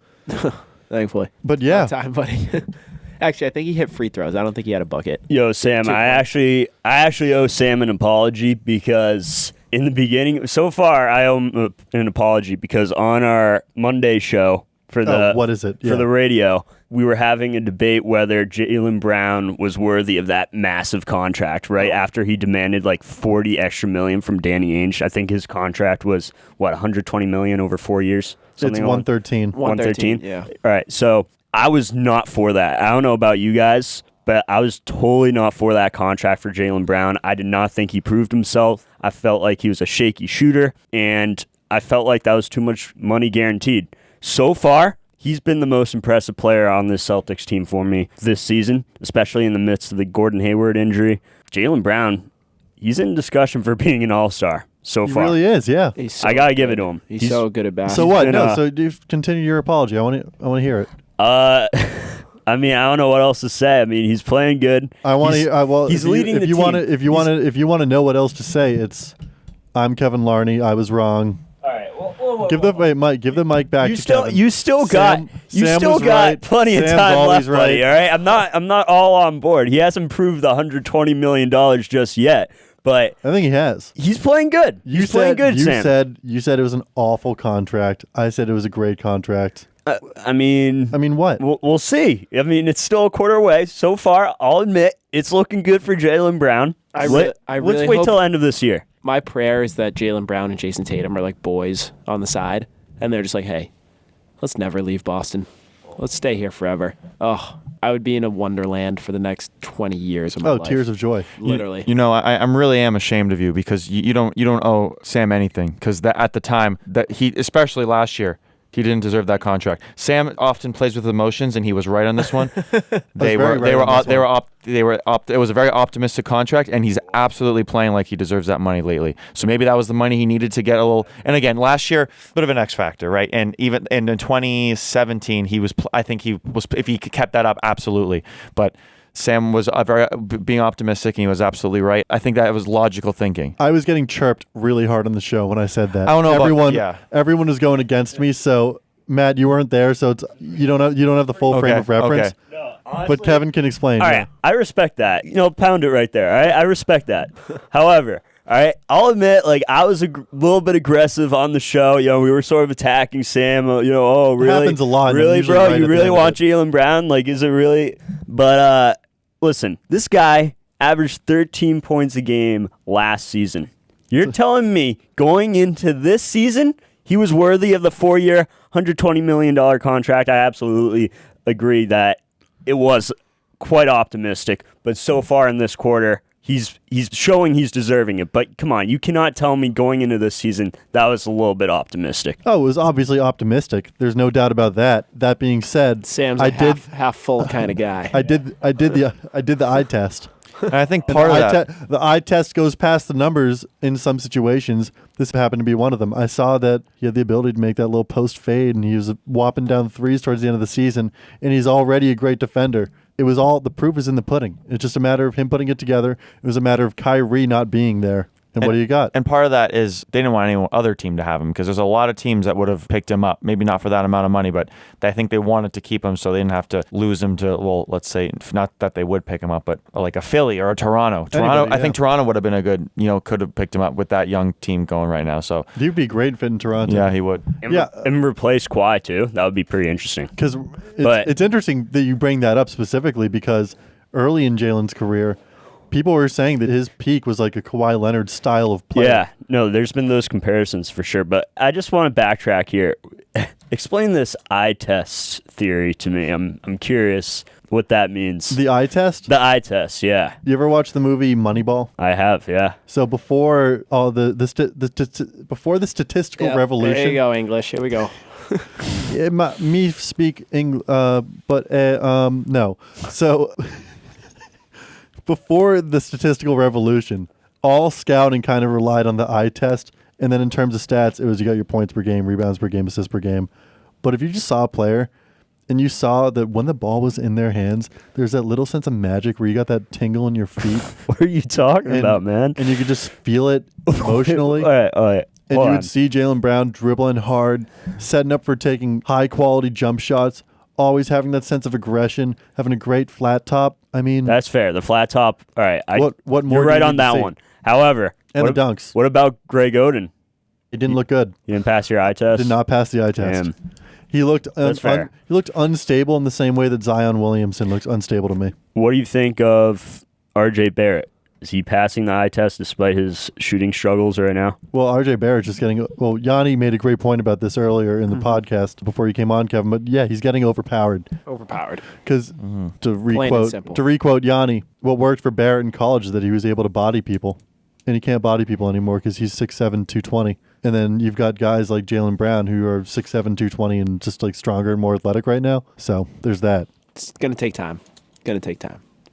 thankfully. But yeah, time, buddy. Actually, I think he hit free throws. I don't think he had a bucket. Yo, Sam, I actually owe Sam an apology because in the beginning, so far, I owe him an apology because on our Monday show for the what is it? for the radio, we were having a debate whether Jaylen Brown was worthy of that massive contract. Right after he demanded like $40 extra million from Danny Ainge. I think his contract was $120 million over 4 years. It's 113. 113. Yeah. All right. So I was not for that. I don't know about you guys, but I was totally not for that contract for Jaylen Brown. I did not think he proved himself. I felt like he was a shaky shooter, and I felt like that was too much money guaranteed. So far, he's been the most impressive player on this Celtics team for me this season, especially in the midst of the Gordon Hayward injury. Jaylen Brown, he's in discussion for being an all-star so He far. really is, yeah. So I got to good. give it to him. He's so good at basketball. So what? been, No, so you continue your apology. I want to hear it. I mean, I don't know what else to say. I mean, he's playing good. I want to. Well, he's leading the if you team. If you want to know what else to say, it's I'm Kevin Larney. I was wrong. All right. Well, Give the mic back to Kevin. You still Sam was got right. plenty of Sam's time always left, buddy. right. All right, I'm not all on board. He hasn't proved the $120 million just yet, but I think he has. he's playing good. He's playing good, Sam. You said it was an awful contract. I said it was a great contract. I mean, what? we'll see. I mean, it's still a quarter away. So far, I'll admit it's looking good for Jaylen Brown. I Let's really wait hope- till the end of this year. My prayer is that Jaylen Brown and Jason Tatum are like boys on the side, and they're just like, hey, let's never leave Boston. Let's stay here forever. Oh, I would be in a wonderland for the next 20 years of my life. Tears of joy. Literally. You know, I'm really am ashamed of you because you don't owe Sam anything because at the time that he, especially last year, he didn't deserve that contract. Sam often plays with emotions, and he was right on this one. It was a very optimistic contract, and he's absolutely playing like he deserves that money lately. So maybe that was the money he needed to get a little. And again, last year, a bit of an X factor, right? And even in 2017, he was. I think he was. If he kept that up, absolutely. But Sam was being optimistic, and he was absolutely right. I think that was logical thinking. I was getting chirped really hard on the show when I said that. I don't know everyone was going against me. So Matt, you weren't there, so you don't have the full frame of reference. Okay. No, honestly, But Kevin can explain. All right, I respect that. Pound it right there. All right, I respect that. However, all right, I'll admit, like I was a little bit aggressive on the show. We were sort of attacking Sam. Oh, really? happens a lot, and I'm Really, usually bro? right You at the really end of want it. Jaylen Brown? Like, is it really? But listen, this guy averaged 13 points a game last season. You're telling me going into this season, he was worthy of the 4-year, $120 million contract? I absolutely agree that it was quite optimistic. But so far in this quarter, he's showing he's deserving it. But come on, you cannot tell me going into this season that was a little bit optimistic. Oh, it was obviously optimistic. There's no doubt about that. That being said, Sam's a half full kind of guy. I did the eye test. And I think part of that. The eye test goes past the numbers in some situations. This happened to be one of them. I saw that he had the ability to make that little post fade, and he was whopping down threes towards the end of the season, and he's already a great defender. It was all, the proof is in the pudding. It's just a matter of him putting it together. It was a matter of Kyrie not being there. And what do you got? And part of that is they didn't want any other team to have him because there's a lot of teams that would have picked him up. Maybe not for that amount of money, but I think they wanted to keep him so they didn't have to lose him to, well, let's say, not that they would pick him up, but like a Philly or a Toronto. Anybody, I think Toronto would have been a good, could have picked him up with that young team going right now. So He'd be a great fit in Toronto. yeah, he would. And replace Kawhi too. That would be pretty interesting. Because But- it's interesting that you bring that up specifically because early in Jalen's career, people were saying that his peak was like a Kawhi Leonard style of play. Yeah, no, there's been those comparisons for sure. But I just want to backtrack here. Explain this eye test theory to me. I'm curious what that means. The eye test? The eye test, yeah. You ever watch the movie Moneyball? I have, yeah. So before all before the statistical Yep, revolution, There you go, English. Here we go. me speak English, but no. So before the statistical revolution, all scouting kind of relied on the eye test, and then in terms of stats, it was you got your points per game, rebounds per game, assists per game. But if you just saw a player and you saw that when the ball was in their hands, there's that little sense of magic where you got that tingle in your feet. What are you talking about, man? And you could just feel it emotionally. All right. And you would see Jaylen Brown dribbling hard, setting up for taking high-quality jump shots, always having that sense of aggression, having a great flat top. I mean... That's fair. The flat top, all right. What more you're right on that one. However... And the dunks. What about Greg Oden? It didn't look good. You didn't pass your eye test? Did not pass the eye test. Damn. He looked fair. He looked unstable in the same way that Zion Williamson looks unstable to me. What do you think of RJ Barrett? Is he passing the eye test despite his shooting struggles right now? Well, RJ Barrett just getting... Well, Yanni made a great point about this earlier in the podcast before you came on, Kevin. But yeah, he's getting overpowered. Because to requote Yanni, what worked for Barrett in college is that he was able to body people. And he can't body people anymore because he's 6'7", 220. And then you've got guys like Jaylen Brown who are 6'7", 220 and just like stronger and more athletic right now. So there's that. It's going to take time.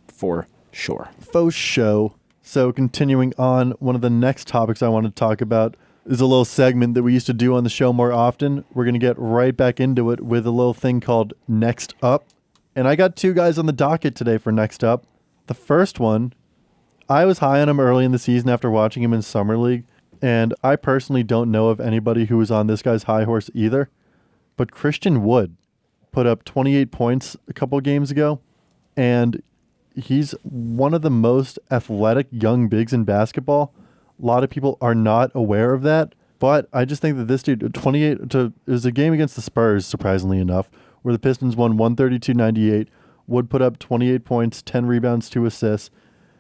For sure. Faux show. So continuing on, one of the next topics I want to talk about is a little segment that we used to do on the show more often. We're going to get right back into it with a little thing called Next Up. And I got two guys on the docket today for Next Up. The first one, I was high on him early in the season after watching him in Summer League. And I personally don't know of anybody who was on this guy's high horse either. But Christian Wood put up 28 points a couple games ago. And he's one of the most athletic young bigs in basketball. A lot of people are not aware of that. But I just think that this dude, it was a game against the Spurs, surprisingly enough, where the Pistons won 132-98. Wood put up 28 points, 10 rebounds, 2 assists.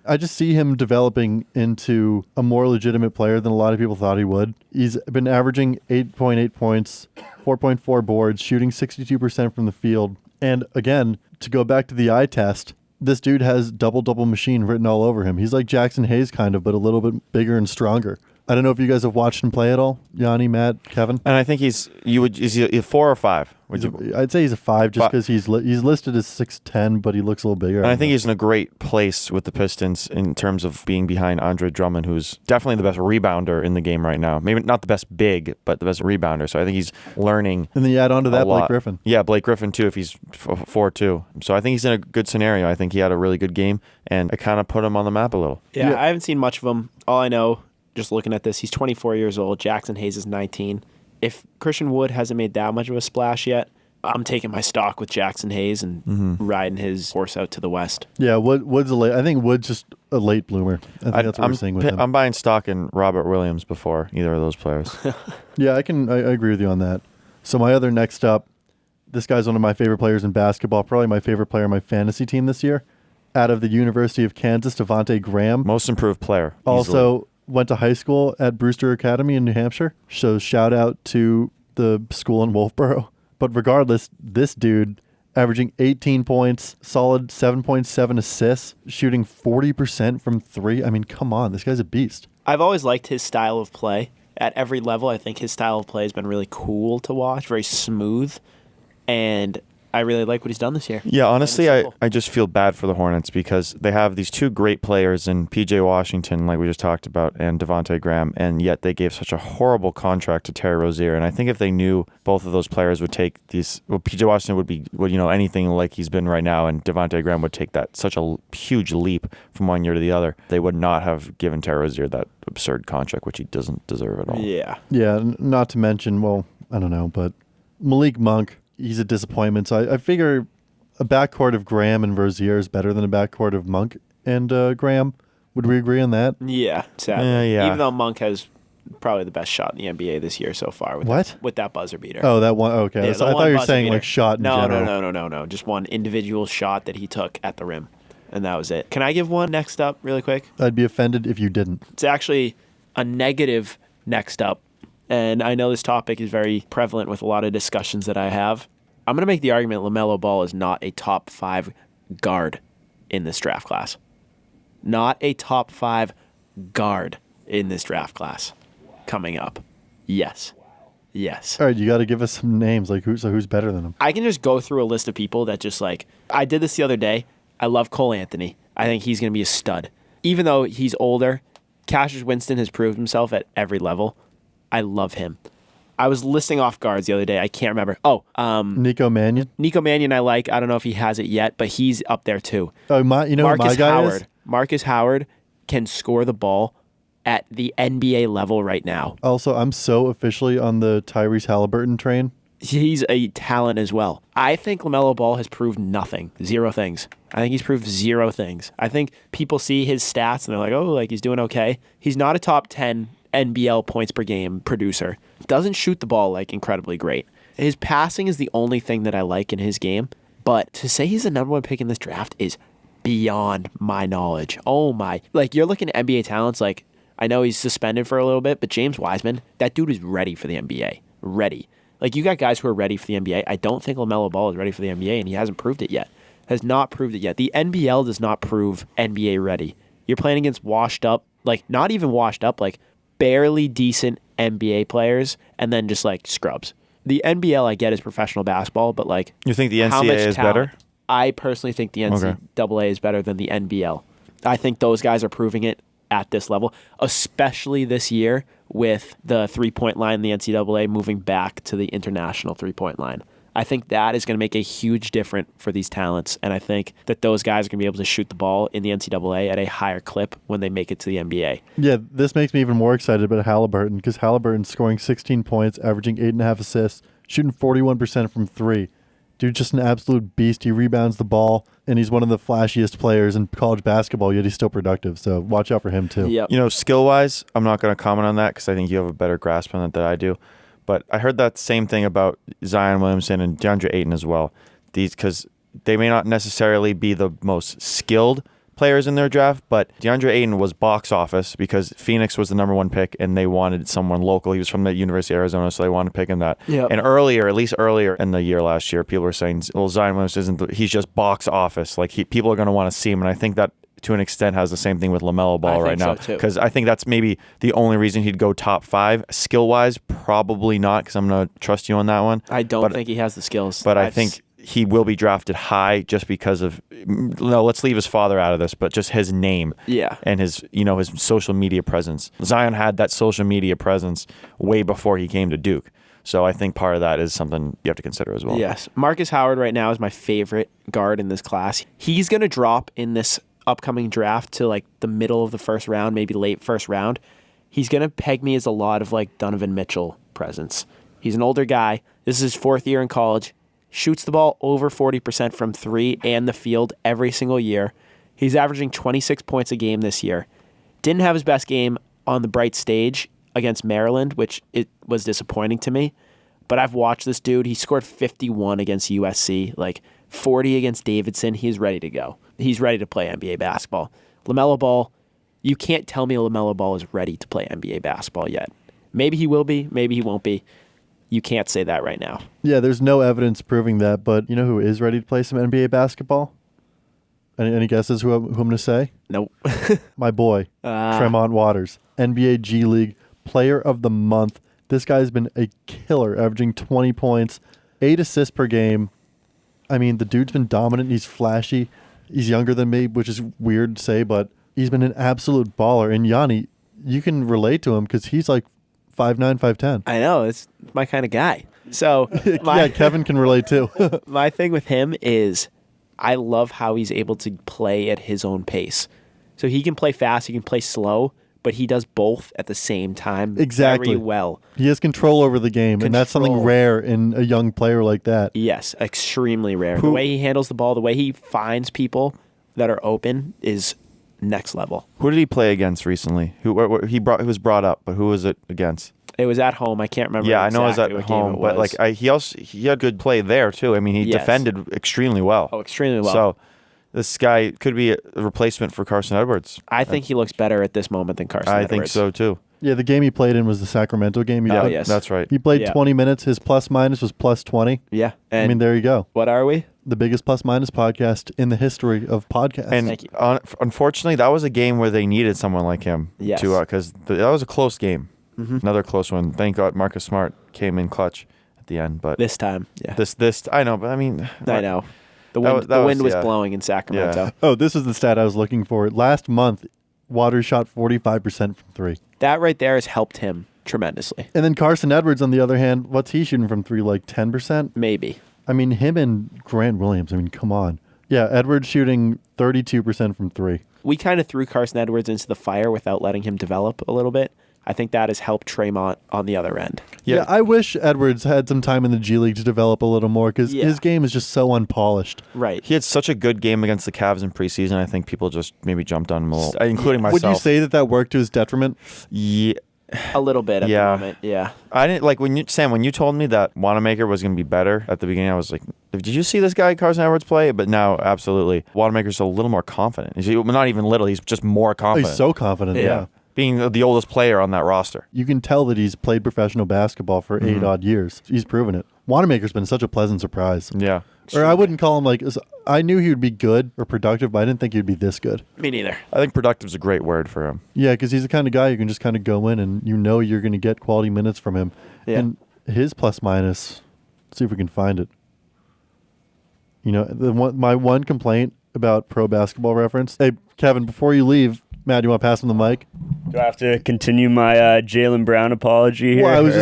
I just see him developing into a more legitimate player than a lot of people thought he would. He's been averaging 8.8 points, 4.4 boards, shooting 62% from the field. And again, to go back to the eye test, this dude has double-double machine written all over him. He's like Jackson Hayes kind of, but a little bit bigger and stronger. I don't know if you guys have watched him play at all, Yanni, Matt, Kevin. And I think is he a 4 or 5? I'd say he's a 5 just because he's listed as 6'10", but he looks a little bigger. And I think he's in a great place with the Pistons in terms of being behind Andre Drummond, who's definitely the best rebounder in the game right now. Maybe not the best big, but the best rebounder. So I think he's learning. And then you add on to that Blake Griffin. Yeah, Blake Griffin too, if he's 4 too. So I think he's in a good scenario. I think he had a really good game, and it kind of put him on the map a little. Yeah, I haven't seen much of him. All I know, just looking at this, he's 24 years old. Jackson Hayes is 19. If Christian Wood hasn't made that much of a splash yet, I'm taking my stock with Jackson Hayes and riding his horse out to the west. Yeah, Wood's I think Wood's just a late bloomer. I think that's what we're seeing with him. I'm buying stock in Robert Williams before either of those players. Yeah, I agree with you on that. So my other next up, this guy's one of my favorite players in basketball, probably my favorite player on my fantasy team this year. Out of the University of Kansas, Devontae Graham. Most improved player. Also went to high school at Brewster Academy in New Hampshire. So shout out to the school in Wolfboro. But regardless, this dude averaging 18 points, solid 7.7 assists, shooting 40% from 3. I mean, come on, this guy's a beast. I've always liked his style of play. At every level, I think his style of play has been really cool to watch, very smooth, and I really like what he's done this year. Yeah, honestly, I just feel bad for the Hornets because they have these two great players in P.J. Washington, like we just talked about, and Devontae Graham, and yet they gave such a horrible contract to Terry Rozier. And I think if they knew both of those players would take these, well, P.J. Washington would anything like he's been right now, and Devontae Graham would take that such a huge leap from one year to the other, they would not have given Terry Rozier that absurd contract, which he doesn't deserve at all. Yeah. Yeah, not to mention, well, I don't know, but Malik Monk, he's a disappointment. So I figure a backcourt of Graham and Rozier is better than a backcourt of Monk and Graham. Would we agree on that? Yeah, sadly. Yeah. Even though Monk has probably the best shot in the NBA this year so far. With that buzzer beater. Oh, that one. Okay. Yeah, I thought you were saying like shot in general. No. Just one individual shot that he took at the rim. And that was it. Can I give one next up really quick? I'd be offended if you didn't. It's actually a negative next up. And I know this topic is very prevalent with a lot of discussions that I have. I'm going to make the argument LaMelo Ball is not a top 5 guard in this draft class. Not a top 5 guard in this draft class coming up. Yes. All right, you got to give us some names. Like who's better than him? I can just go through a list of people that just like, I did this the other day. I love Cole Anthony. I think he's going to be a stud. Even though he's older, Cassius Winston has proved himself at every level. I love him. I was listing off guards the other day. I can't remember. Nico Mannion. Nico Mannion I like. I don't know if he has it yet, but he's up there too. Oh, you know who my guy Howard. is? Marcus Howard can score the ball at the NBA level right now. Also, I'm so officially on the Tyrese Halliburton train. He's a talent as well. I think LaMelo Ball has proved nothing. 0 things. I think he's proved 0 things. I think people see his stats and they're like, oh, like he's doing okay. He's not a top 10 NBL points per game producer. Doesn't shoot the ball like incredibly great. His passing is the only thing that I like in his game. But to say he's the number 1 pick in this draft is beyond my knowledge. Oh my. Like you're looking at NBA talents like, I know he's suspended for a little bit, but James Wiseman, that dude is ready for the NBA. Ready. Like, you got guys who are ready for the NBA. I don't think LaMelo Ball is ready for the NBA, and he hasn't proved it yet. Has not proved it yet. The NBL does not prove NBA ready. You're playing against washed up, like, not even washed up, like, barely decent NBA players, and then just, like, scrubs. The NBL, I get, is professional basketball, but, like... You think the NCAA is better? I personally think the NCAA is better than the NBL. I think those guys are proving it at this level, especially this year with the three-point line in the NCAA moving back to the international three-point line. I think that is going to make a huge difference for these talents, and I think that those guys are going to be able to shoot the ball in the NCAA at a higher clip when they make it to the NBA. Yeah, this makes me even more excited about Halliburton because Halliburton's scoring 16 points, averaging 8.5 assists, shooting 41% from 3. Dude's just an absolute beast. He rebounds the ball, and he's one of the flashiest players in college basketball, yet he's still productive. So watch out for him, too. Yep. You know, skill-wise, I'm not going to comment on that because I think you have a better grasp on it than I do. But I heard that same thing about Zion Williamson and DeAndre Ayton as well. Because they may not necessarily be the most skilled players in their draft, but DeAndre Ayton was box office because Phoenix was the number 1 pick and they wanted someone local. He was from the University of Arizona, so they wanted to pick him that. Yep. And earlier, at least earlier in the year last year, people were saying, well, Zion Williamson he's just box office. Like people are going to want to see him. And I think that to an extent has the same thing with LaMelo Ball right now. Because I think that's maybe the only reason he'd go top 5. Skill-wise, probably not because I'm going to trust you on that one. I don't think he has the skills. But I think he will be drafted high just because of let's leave his father out of this, but just his name, and his his social media presence. Zion had that social media presence way before he came to Duke, so I think part of that is something you have to consider as well. Yes, Marcus Howard right now is my favorite guard in this class. He's gonna drop in this upcoming draft to like the middle of the first round, maybe late first round. He's gonna peg me as a lot of like Donovan Mitchell presence. He's an older guy. This is his 4th year in college. Shoots the ball over 40% from 3 and the field every single year. He's averaging 26 points a game this year. Didn't have his best game on the bright stage against Maryland, which it was disappointing to me. But I've watched this dude. He scored 51 against USC, like 40 against Davidson. He's ready to go. He's ready to play NBA basketball. LaMelo Ball, you can't tell me LaMelo Ball is ready to play NBA basketball yet. Maybe he will be. Maybe he won't be. You can't say that right now. Yeah, there's no evidence proving that, but you know who is ready to play some NBA basketball? Any guesses who I'm going to say? Nope. My boy, Tremont Waters, NBA G League Player of the Month. This guy's been a killer, averaging 20 points, 8 assists per game. I mean, the dude's been dominant. He's flashy. He's younger than me, which is weird to say, but he's been an absolute baller. And Yanni, you can relate to him because he's like 5'9", 5'10". I know. It's my kind of guy. So yeah, Kevin can relate too. My thing with him is I love how he's able to play at his own pace. So he can play fast, he can play slow, but he does both at the same time exactly. very well. He has control over the game, and that's something rare in a young player like that. Yes, extremely rare. The way he handles the ball, the way he finds people that are open is next level. Who did he play against recently? Who was brought up, but who was it against? It was at home. I can't remember. Yeah, I know it was at home, but like he had good play there too. I mean, he defended extremely well. Oh, extremely well. So this guy could be a replacement for Carson Edwards. I think he looks better at this moment than Carson Edwards. I think so too. Yeah, the game he played in was the Sacramento game. Yes. That's right. He played 20 minutes. His plus-minus was plus 20. Yeah. I mean, there you go. What are we? The biggest plus-minus podcast in the history of podcasts. And Thank you. Unfortunately, that was a game where they needed someone like him. Yes. Because that was a close game. Mm-hmm. Another close one. Thank God Marcus Smart came in clutch at the end. But this time, yeah. This I know, but I mean, I know. The wind was blowing in Sacramento. Yeah. Oh, this is the stat I was looking for. Last month, Waters shot 45% from 3. That right there has helped him tremendously. And then Carson Edwards, on the other hand, what's he shooting from three? Like 10%? Maybe. I mean, him and Grant Williams. I mean, come on. Yeah, Edwards shooting 32% from three. We kind of threw Carson Edwards into the fire without letting him develop a little bit. I think that has helped Tremont on the other end. Yeah, I wish Edwards had some time in the G League to develop a little more because his game is just so unpolished. Right. He had such a good game against the Cavs in preseason. I think people just maybe jumped on him a little, including myself. Would you say that worked to his detriment? Yeah. A little bit at the moment, yeah. I didn't like when you told me that Wanamaker was going to be better at the beginning. I was like, did you see this guy Carson Edwards play? But now, absolutely, Wanamaker's a little more confident. Not even little; he's just more confident. He's so confident. Yeah. Being the oldest player on that roster, you can tell that he's played professional basketball for 8 odd years. He's proven it. Wanamaker's been such a pleasant surprise. Yeah. Or I wouldn't call him I knew he would be good or productive, but I didn't think he'd be this good. Me neither. I think productive's a great word for him. Yeah, because he's the kind of guy you can just kind of go in and you're going to get quality minutes from him. Yeah. And his plus minus, let's see if we can find it. My one complaint about Pro Basketball Reference. Hey, Kevin, before you leave, Matt, you want to pass him the mic? Do I have to continue my Jaylen Brown apology here? Well, I was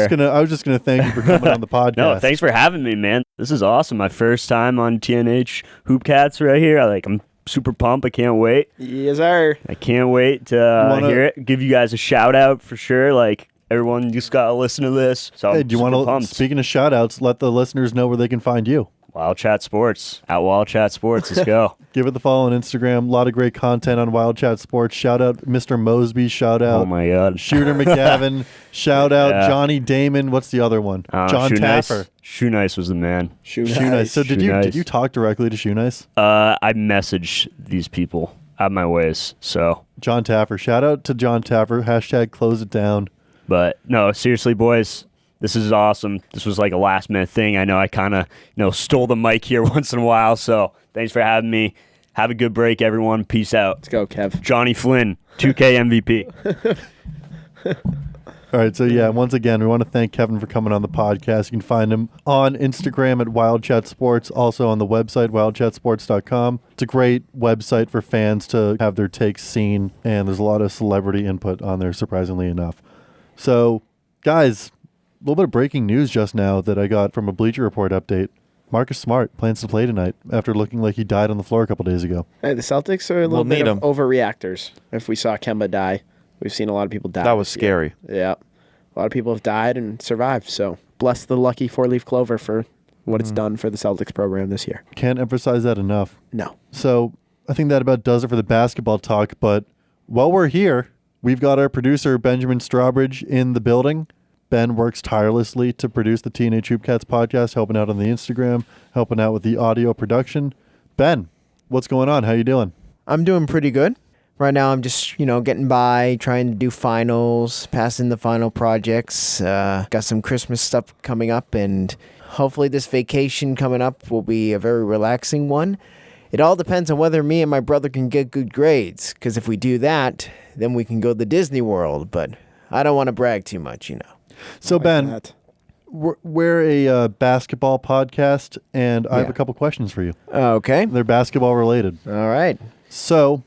just gonna thank you for coming on the podcast. No, thanks for having me, man. This is awesome. My first time on TNH HoopCats right here. I'm super pumped. I can't wait. Yes, sir. I can't wait to hear it. Give you guys a shout out for sure. Everyone just gotta listen to this. So hey, do you want to? Speaking of shout outs, let the listeners know where they can find you. WildChat Sports at WildChat Sports. Let's go. Give it the follow on Instagram. A lot of great content on WildChat Sports. Shout out Mr. Mosby. Shout out. Oh my God. Shooter McGavin. Shout out Johnny Damon. What's the other one? John Taffer. Shoe Nice was the man. Shoe Nice. So did you talk directly to Shoe Nice? I messaged these people out my ways. So John Taffer. Shout out to John Taffer. # close it down. But no, seriously, boys. This is awesome. This was like a last minute thing. I know I kind of stole the mic here once in a while. So thanks for having me. Have a good break, everyone. Peace out. Let's go, Kev. Johnny Flynn, 2K MVP. All right. So once again, we want to thank Kevin for coming on the podcast. You can find him on Instagram at WildChat Sports, also on the website, wildchatsports.com. It's a great website for fans to have their takes seen, and there's a lot of celebrity input on there, surprisingly enough. So, guys, a little bit of breaking news just now that I got from a Bleacher Report update. Marcus Smart plans to play tonight after looking like he died on the floor a couple days ago. Hey, the Celtics are a little bit of overreactors. If we saw Kemba die, we've seen a lot of people die. That was scary. Yeah. A lot of people have died and survived. So bless the lucky 4-leaf clover for what it's done for the Celtics program this year. Can't emphasize that enough. No. So I think that about does it for the basketball talk. But while we're here, we've got our producer, Benjamin Strawbridge, in the building. Ben works tirelessly to produce the Teenage HoopCats podcast, helping out on the Instagram, helping out with the audio production. Ben, what's going on? How you doing? I'm doing pretty good. Right now I'm just, getting by, trying to do finals, passing the final projects. Got some Christmas stuff coming up, and hopefully this vacation coming up will be a very relaxing one. It all depends on whether me and my brother can get good grades, because if we do that, then we can go to Disney World, but I don't want to brag too much, So, Ben, we're a basketball podcast, and I have a couple questions for you. Okay. They're basketball related. All right. So,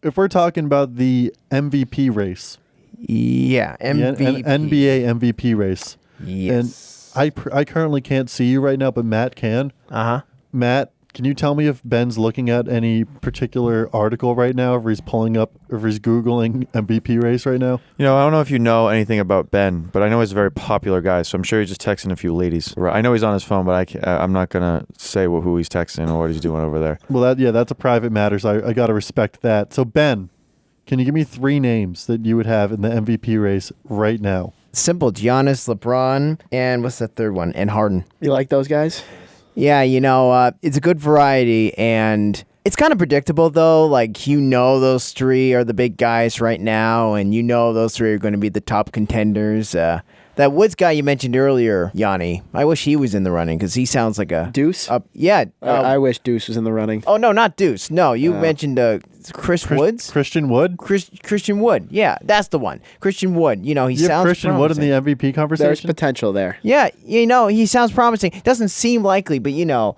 if we're talking about the MVP race. Yeah, MVP. NBA MVP race. Yes. And I currently can't see you right now, but Matt can. Uh-huh. Matt, can you tell me if Ben's looking at any particular article right now, or he's Googling MVP race right now? I don't know if you know anything about Ben, but I know he's a very popular guy, so I'm sure he's just texting a few ladies. I know he's on his phone, but I'm not going to say who he's texting or what he's doing over there. Well, that's a private matter, so I got to respect that. So, Ben, can you give me 3 names that you would have in the MVP race right now? Simple. Giannis, LeBron, and what's the third one? And Harden. You like those guys? Yeah, it's a good variety, and it's kind of predictable, though. Those 3 are the big guys right now, and those 3 are going to be the top contenders. That Woods guy you mentioned earlier, Yanni, I wish he was in the running, because he sounds like a... Deuce? Yeah. I wish Deuce was in the running. Oh, no, not Deuce. No, you mentioned Woods? Christian Wood? Christian Wood. Yeah, that's the one. Christian Wood. He you sounds have Christian promising. Wood in the MVP conversation? There's potential there. Yeah, he sounds promising. Doesn't seem likely, but you know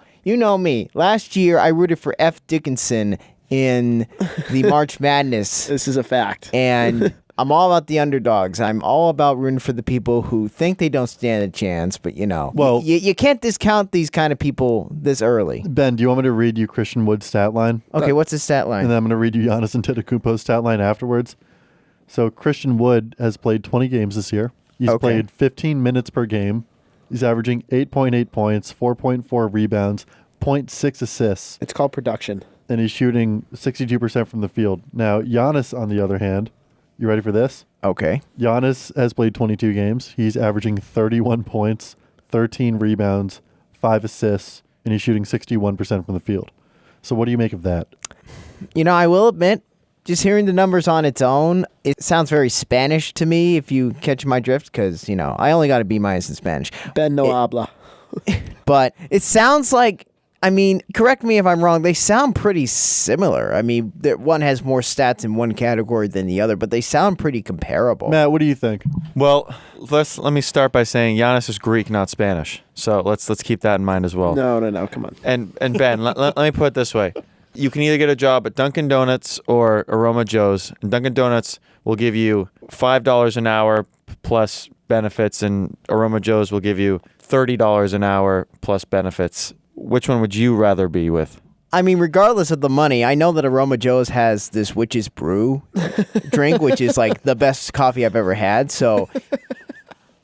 me. Last year, I rooted for F. Dickinson in the March Madness. This is a fact. And I'm all about the underdogs. I'm all about rooting for the people who think they don't stand a chance, but Well- you can't discount these kind of people this early. Ben, do you want me to read you Christian Wood's stat line? Okay, what's his stat line? And then I'm going to read you Giannis Antetokounmpo's stat line afterwards. So Christian Wood has played 20 games this year. He's Okay. played 15 minutes per game. He's averaging 8.8 points, 4.4 rebounds, 0.6 assists, It's called production. and he's shooting 62% from the field. Now, Giannis, on the other hand, you ready for this? Okay. Giannis has played 22 games. He's averaging 31 points, 13 rebounds, 5 assists, and he's shooting 61% from the field. So what do you make of that? I will admit, just hearing the numbers on its own, it sounds very Spanish to me, if you catch my drift, because, I only got a B- in Spanish. Ben no habla. But it sounds like, correct me if I'm wrong, they sound pretty similar. One has more stats in one category than the other, but they sound pretty comparable. Matt, what do you think? Well, let me start by saying Giannis is Greek, not Spanish. So let's keep that in mind as well. No, come on. And Ben, let me put it this way. You can either get a job at Dunkin' Donuts or Aroma Joe's. And Dunkin' Donuts will give you $5 an hour plus benefits, and Aroma Joe's will give you $30 an hour plus benefits. Which one would you rather be with? Regardless of the money, I know that Aroma Joe's has this Witch's Brew drink, which is like the best coffee I've ever had. So,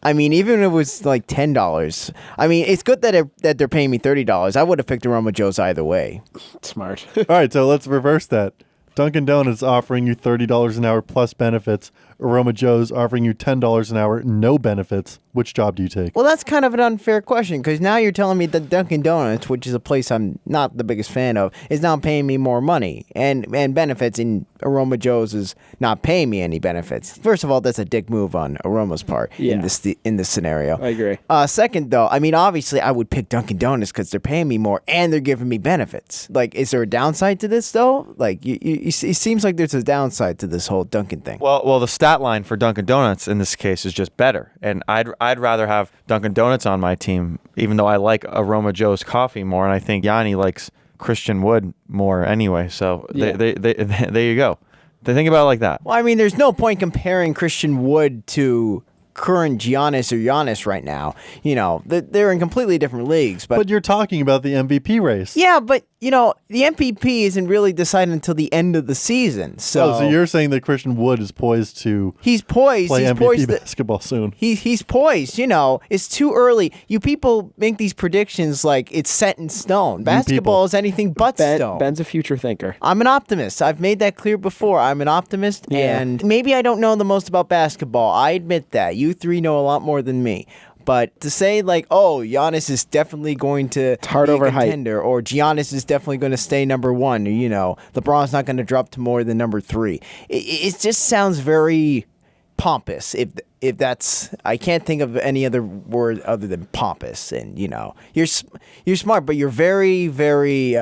even if it was like $10, it's good that they're paying me $30. I would have picked Aroma Joe's either way. Smart. All right, so let's reverse that. Dunkin' Donuts offering you $30 an hour plus benefits. Aroma Joe's offering you $10 an hour, no benefits. Which job do you take? Well, that's kind of an unfair question, because now you're telling me that Dunkin' Donuts, which is a place I'm not the biggest fan of, is now paying me more money and benefits, and Aroma Joe's is not paying me any benefits. First of all, that's a dick move on Aroma's part in this scenario. I agree. Second, though, obviously I would pick Dunkin' Donuts because they're paying me more and they're giving me benefits. Like, is there a downside to this, though? Like, it seems like there's a downside to this whole Dunkin' thing. Well, the stat line for Dunkin' Donuts in this case is just better, and I'd rather have Dunkin' Donuts on my team, even though I like Aroma Joe's coffee more, and I think Yanni likes Christian Wood more anyway. So they there you go. They think about it like that. Well, there's no point comparing Christian Wood to current Giannis right now. They're in completely different leagues. But you're talking about the MVP race. Yeah, but, the MVP isn't really decided until the end of the season. So you're saying that Christian Wood is poised to he's poised. play He's MVP poised. basketball soon. He's poised. It's too early. You people make these predictions like it's set in stone. Basketball is anything but stone. Ben's a future thinker. I'm an optimist. I've made that clear before. I'm an optimist, and maybe I don't know the most about basketball. I admit that. You three know a lot more than me. But to say like, oh, Giannis is definitely going to be hard a over height. contender, or Giannis is definitely going to stay number one, or, LeBron's not going to drop to more than number three. It just sounds very pompous. If that's, I can't think of any other word other than pompous. And you're smart, but you're very, very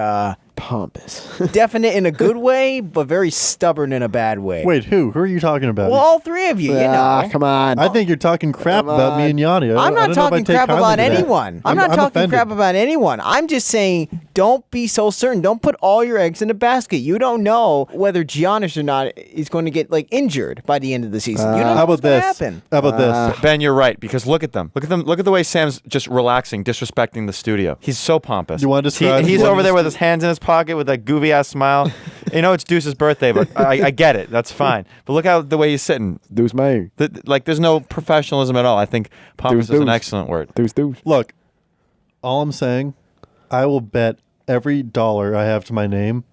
Pompous. definite in a good way, but very stubborn in a bad way. Wait, who? Who are you talking about? Well, all three of you, Come on. I think you're talking crap about me and Yanni. I'm not talking crap about anyone. I'm not talking offended. crap about anyone. I'm just saying, don't be so certain. Don't put all your eggs in a basket. You don't know whether Giannis or not is going to get injured by the end of the season. You don't know How what's about going to this? happen. How about this? Ben, you're right, because look at them. Look at the way Sam's just relaxing, disrespecting the studio. He's so pompous. You wanna describe- He's you wanna over there with his hands in his pocket with that goofy ass smile. It's Deuce's birthday, but I get it. That's fine. But look how the way he's sitting. Deuce me. There's no professionalism at all. I think pompous is an excellent word. Deuce. Look, all I'm saying, I will bet every dollar I have to my name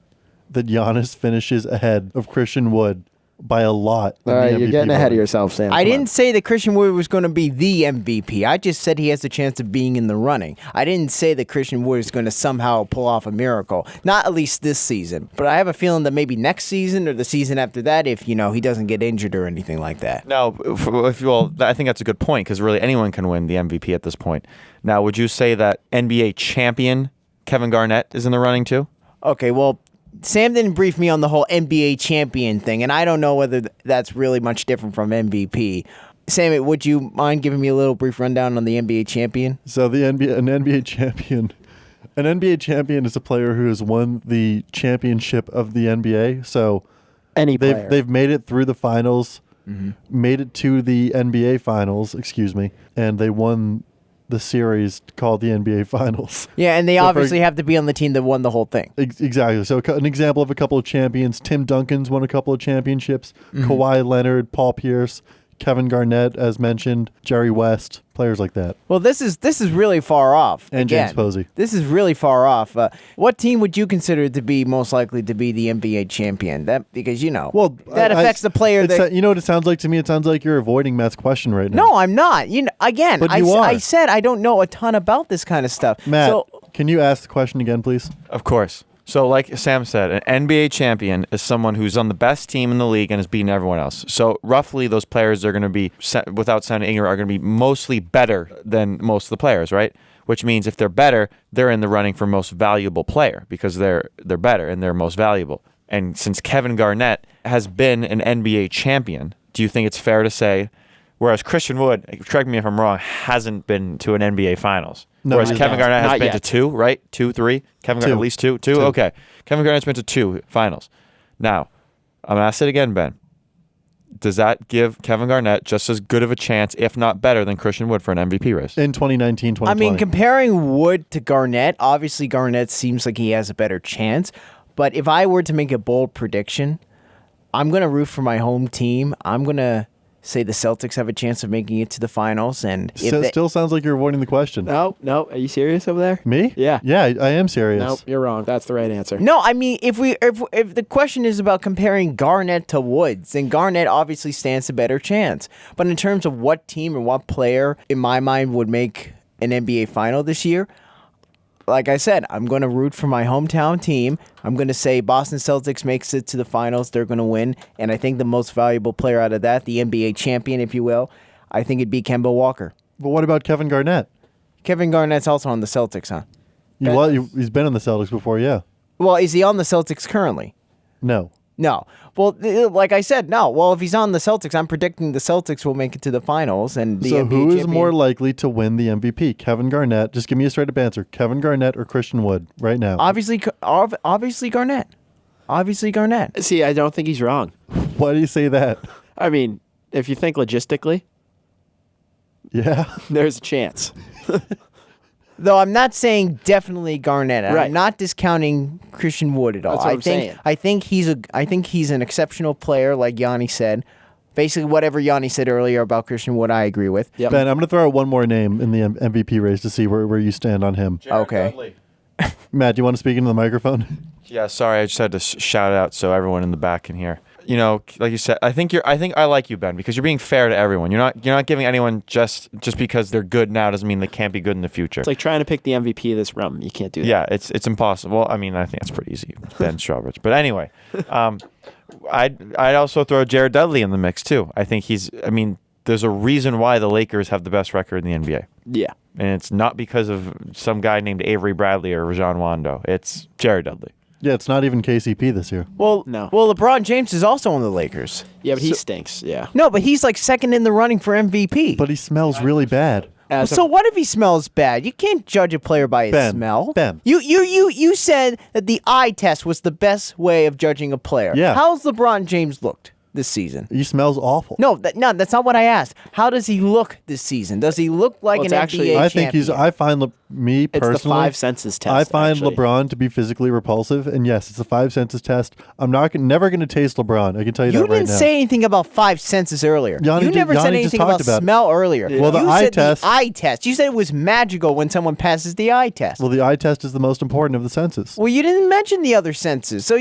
that Giannis finishes ahead of Christian Wood by a lot. in All the right, you're MVP getting ahead of voting. yourself, Sam. I Come didn't say that Christian Wood was going to be the MVP. I just said he has a chance of being in the running. I didn't say that Christian Wood is going to somehow pull off a miracle. Not at least this season. But I have a feeling that maybe next season or the season after that, if, he doesn't get injured or anything like that. Now, I think that's a good point, because really anyone can win the MVP at this point. Now, would you say that NBA champion Kevin Garnett is in the running too? Okay, well, Sam didn't brief me on the whole NBA champion thing, and I don't know whether that's really much different from MVP. Sam, would you mind giving me a little brief rundown on the NBA champion? So an NBA champion is a player who has won the championship of the NBA. So Any player. they've made it through the finals made it to the NBA Finals, and they won the series called the NBA Finals. Yeah, and they So obviously have to be on the team that won the whole thing. Exactly. So an example of a couple of champions, Tim Duncan's won a couple of championships, Kawhi Leonard, Paul Pierce, Kevin Garnett, as mentioned, Jerry West, players like that. Well, this is really far off. And Again, James Posey. This is really far off. What team would you consider to be most likely to be the NBA champion? Because that affects the player. You know what it sounds like to me? It sounds like you're avoiding Matt's question right now. No, I'm not. But you are. I said I don't know a ton about this kind of stuff. Matt, So, can you ask the question again, please? Of course. So like Sam said, an NBA champion is someone who's on the best team in the league and has beaten everyone else. So roughly those players are going to be, without sounding ignorant, are going to be mostly better than most of the players, right? Which means if they're better, they're in the running for most valuable player because they're better and they're most valuable. And since Kevin Garnett has been an NBA champion, do you think it's fair to say, whereas Christian Wood, correct me if I'm wrong, hasn't been to an NBA Finals? No, Whereas not Kevin yet. Garnett has Not been yet. to 2, right? 2, 3? Kevin Garnett, at least 2? 2? Okay. Kevin Garnett's been to 2 finals. Now, I'm going to ask it again, Ben. Does that give Kevin Garnett just as good of a chance, if not better, than Christian Wood for an MVP race? In 2019, 2020. I mean, comparing Wood to Garnett, obviously Garnett seems like he has a better chance. But if I were to make a bold prediction, I'm going to root for my home team. I'm going to say the Celtics have a chance of making it to the finals. And Still sounds like you're avoiding the question. No. Are you serious over there? Me? Yeah. Yeah, I am serious. Nope, you're wrong. That's the right answer. No, I mean, if the question is about comparing Garnett to Woods, then Garnett obviously stands a better chance. But in terms of what team and what player, in my mind, would make an NBA final this year, like I said, I'm going to root for my hometown team. I'm going to say Boston Celtics makes it to the finals. They're going to win. And I think the most valuable player out of that, the NBA champion, if you will, I think it'd be Kemba Walker. But what about Kevin Garnett? Kevin Garnett's also on the Celtics, huh? He's been on the Celtics before, yeah. Well, is he on the Celtics currently? No. No. Well, like I said, no. Well, if he's on the Celtics, I'm predicting the Celtics will make it to the finals. And the So NBA who is champion- more likely to win the MVP? Kevin Garnett? Just give me a straight up answer. Kevin Garnett or Christian Wood right now? Obviously Garnett. Obviously Garnett. See, I don't think he's wrong. Why do you say that? I mean, if you think logistically, Yeah. there's a chance. Though I'm not saying definitely Garnett. Right. I'm not discounting Christian Wood at all. That's what I'm saying. I think he's an exceptional player, like Yanni said. Basically, whatever Yanni said earlier about Christian Wood, I agree with. Yep. Ben, I'm going to throw out one more name in the MVP race to see where you stand on him. Okay. Matt, do you want to speak into the microphone? Yeah, sorry, I just had to shout it out so everyone in the back can hear. You know, like you said, I think I like you, Ben, because you're being fair to everyone. You're not giving anyone just because they're good now doesn't mean they can't be good in the future. It's like trying to pick the MVP of this room. You can't do that. Yeah, it's impossible. Well, I mean, I think it's pretty easy. Ben Strawbridge. But anyway, I'd also throw Jared Dudley in the mix too. I think there's a reason why the Lakers have the best record in the NBA. Yeah. And it's not because of some guy named Avery Bradley or Rajon Rondo. It's Jared Dudley. Yeah, it's not even KCP this year. Well, No. Well, LeBron James is also on the Lakers. Yeah, but he stinks. Yeah. No, but he's like second in the running for MVP. But he smells really bad. So what if he smells bad? You can't judge a player by his Ben, smell. Ben. You said that the eye test was the best way of judging a player. Yeah. How's LeBron James looked this season? He smells awful. No, that's not what I asked. How does he look this season? Does he look like Well, an it's actually- NBA I think champion? I find me It's personally. the five senses test. I find actually. LeBron to be physically repulsive, and yes, it's a five senses test. I'm never going to taste LeBron. I can tell you You that right didn't now. say anything about five senses earlier. Yanni You did- never said Yanni just anything talked about about it. smell earlier. Well, the you eye said test- The eye test. You said it was magical when someone passes the eye test. Well, the eye test is the most important of the senses. Well, you didn't mention the other senses, so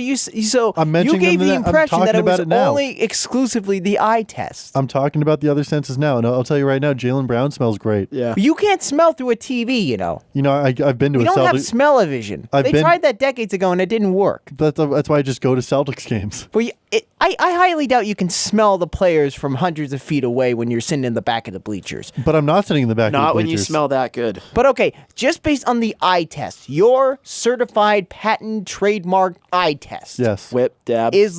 I'm mentioning you gave them the now. I'm impression that talking it was about it now. only exclusively the eye test. I'm talking about the other senses now, and I'll tell you right now, Jaylen Brown smells great. Yeah. You can't smell through a TV, you know. You know, I've been to You a don't have Celtics. smell-o-vision. They tried that decades ago and it didn't work. That's why I just go to Celtics games. But I highly doubt you can smell the players from hundreds of feet away when you're sitting in the back of the bleachers. But I'm not sitting in the back of Not the when bleachers. you smell that good. But okay, just based on the eye test, your certified patent trademark eye test. Yes. Whip, dab. Does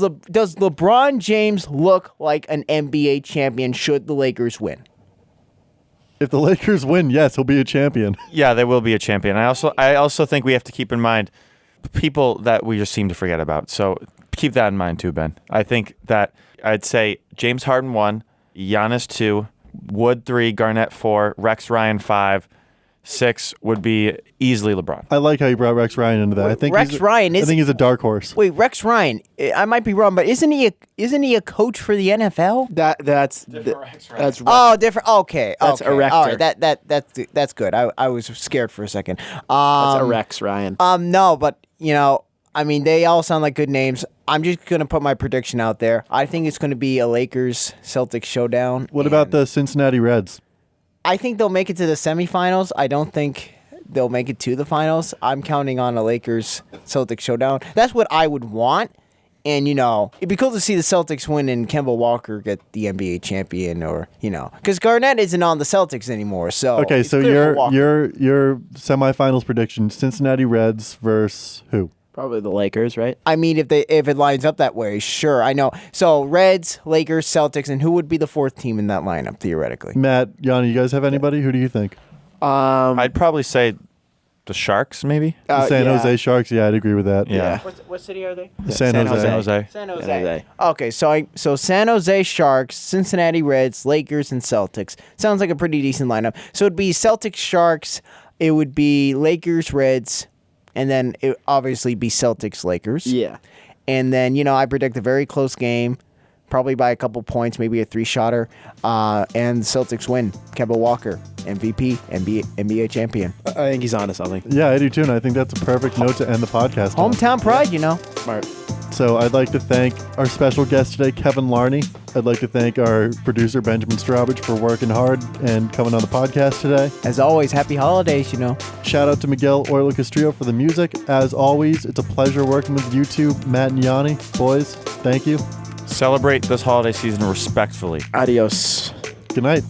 LeBron James look like an NBA champion should the Lakers win? If the Lakers win, yes, he'll be a champion. Yeah, they will be a champion. I also think we have to keep in mind people that we just seem to forget about. So keep that in mind too, Ben. I think that I'd say James Harden 1, Giannis 2, Wood 3, Garnett 4, Rex Ryan 5. 6 would be easily LeBron. I like how you brought Rex Ryan into that. Wait, I think Rex Ryan I think he's a dark horse. Wait, Rex Ryan. I might be wrong, but isn't he a coach for the NFL? That's Oh, different. Okay, That's okay. Erector. All right, that's good. I was scared for a second. that's a Rex Ryan. No, but I mean, they all sound like good names. I'm just gonna put my prediction out there. I think it's gonna be a Lakers-Celtics showdown. What about the Cincinnati Reds? I think they'll make it to the semifinals. I don't think they'll make it to the finals. I'm counting on a Lakers-Celtics showdown. That's what I would want. And, it'd be cool to see the Celtics win and Kemba Walker get the NBA champion because Garnett isn't on the Celtics anymore. So Okay, it's so clear for Walker. your semifinals prediction, Cincinnati Reds versus who? Probably the Lakers, right? I mean, if it lines up that way, sure. I know. So Reds, Lakers, Celtics, and who would be the fourth team in that lineup, theoretically? Matt, Yanni, you guys have anybody? Who do you think? I'd probably say the Sharks, maybe. The San Jose Sharks? Yeah, I'd agree with that. Yeah. What city are they? San Jose. San Jose. San Jose. San Jose. Okay, so San Jose Sharks, Cincinnati Reds, Lakers, and Celtics. Sounds like a pretty decent lineup. So it'd be Celtics Sharks, it would be Lakers Reds, and then it would obviously be Celtics Lakers. Yeah. And then, I predict a very close game, probably by a couple points, maybe a 3-shotter, and the Celtics win. Kemba Walker, MVP, NBA champion. I think he's onto something. Yeah, I do too, and I think that's a perfect note to end the podcast on. Hometown pride, Smart. So I'd like to thank our special guest today, Kevin Larney. I'd like to thank our producer, Benjamin Strawbridge, for working hard and coming on the podcast today. As always, happy holidays, Shout out to Miguel Orlo Castillo for the music. As always, it's a pleasure working with you two, Matt and Yanni. Boys, thank you. Celebrate this holiday season respectfully. Adios. Good night.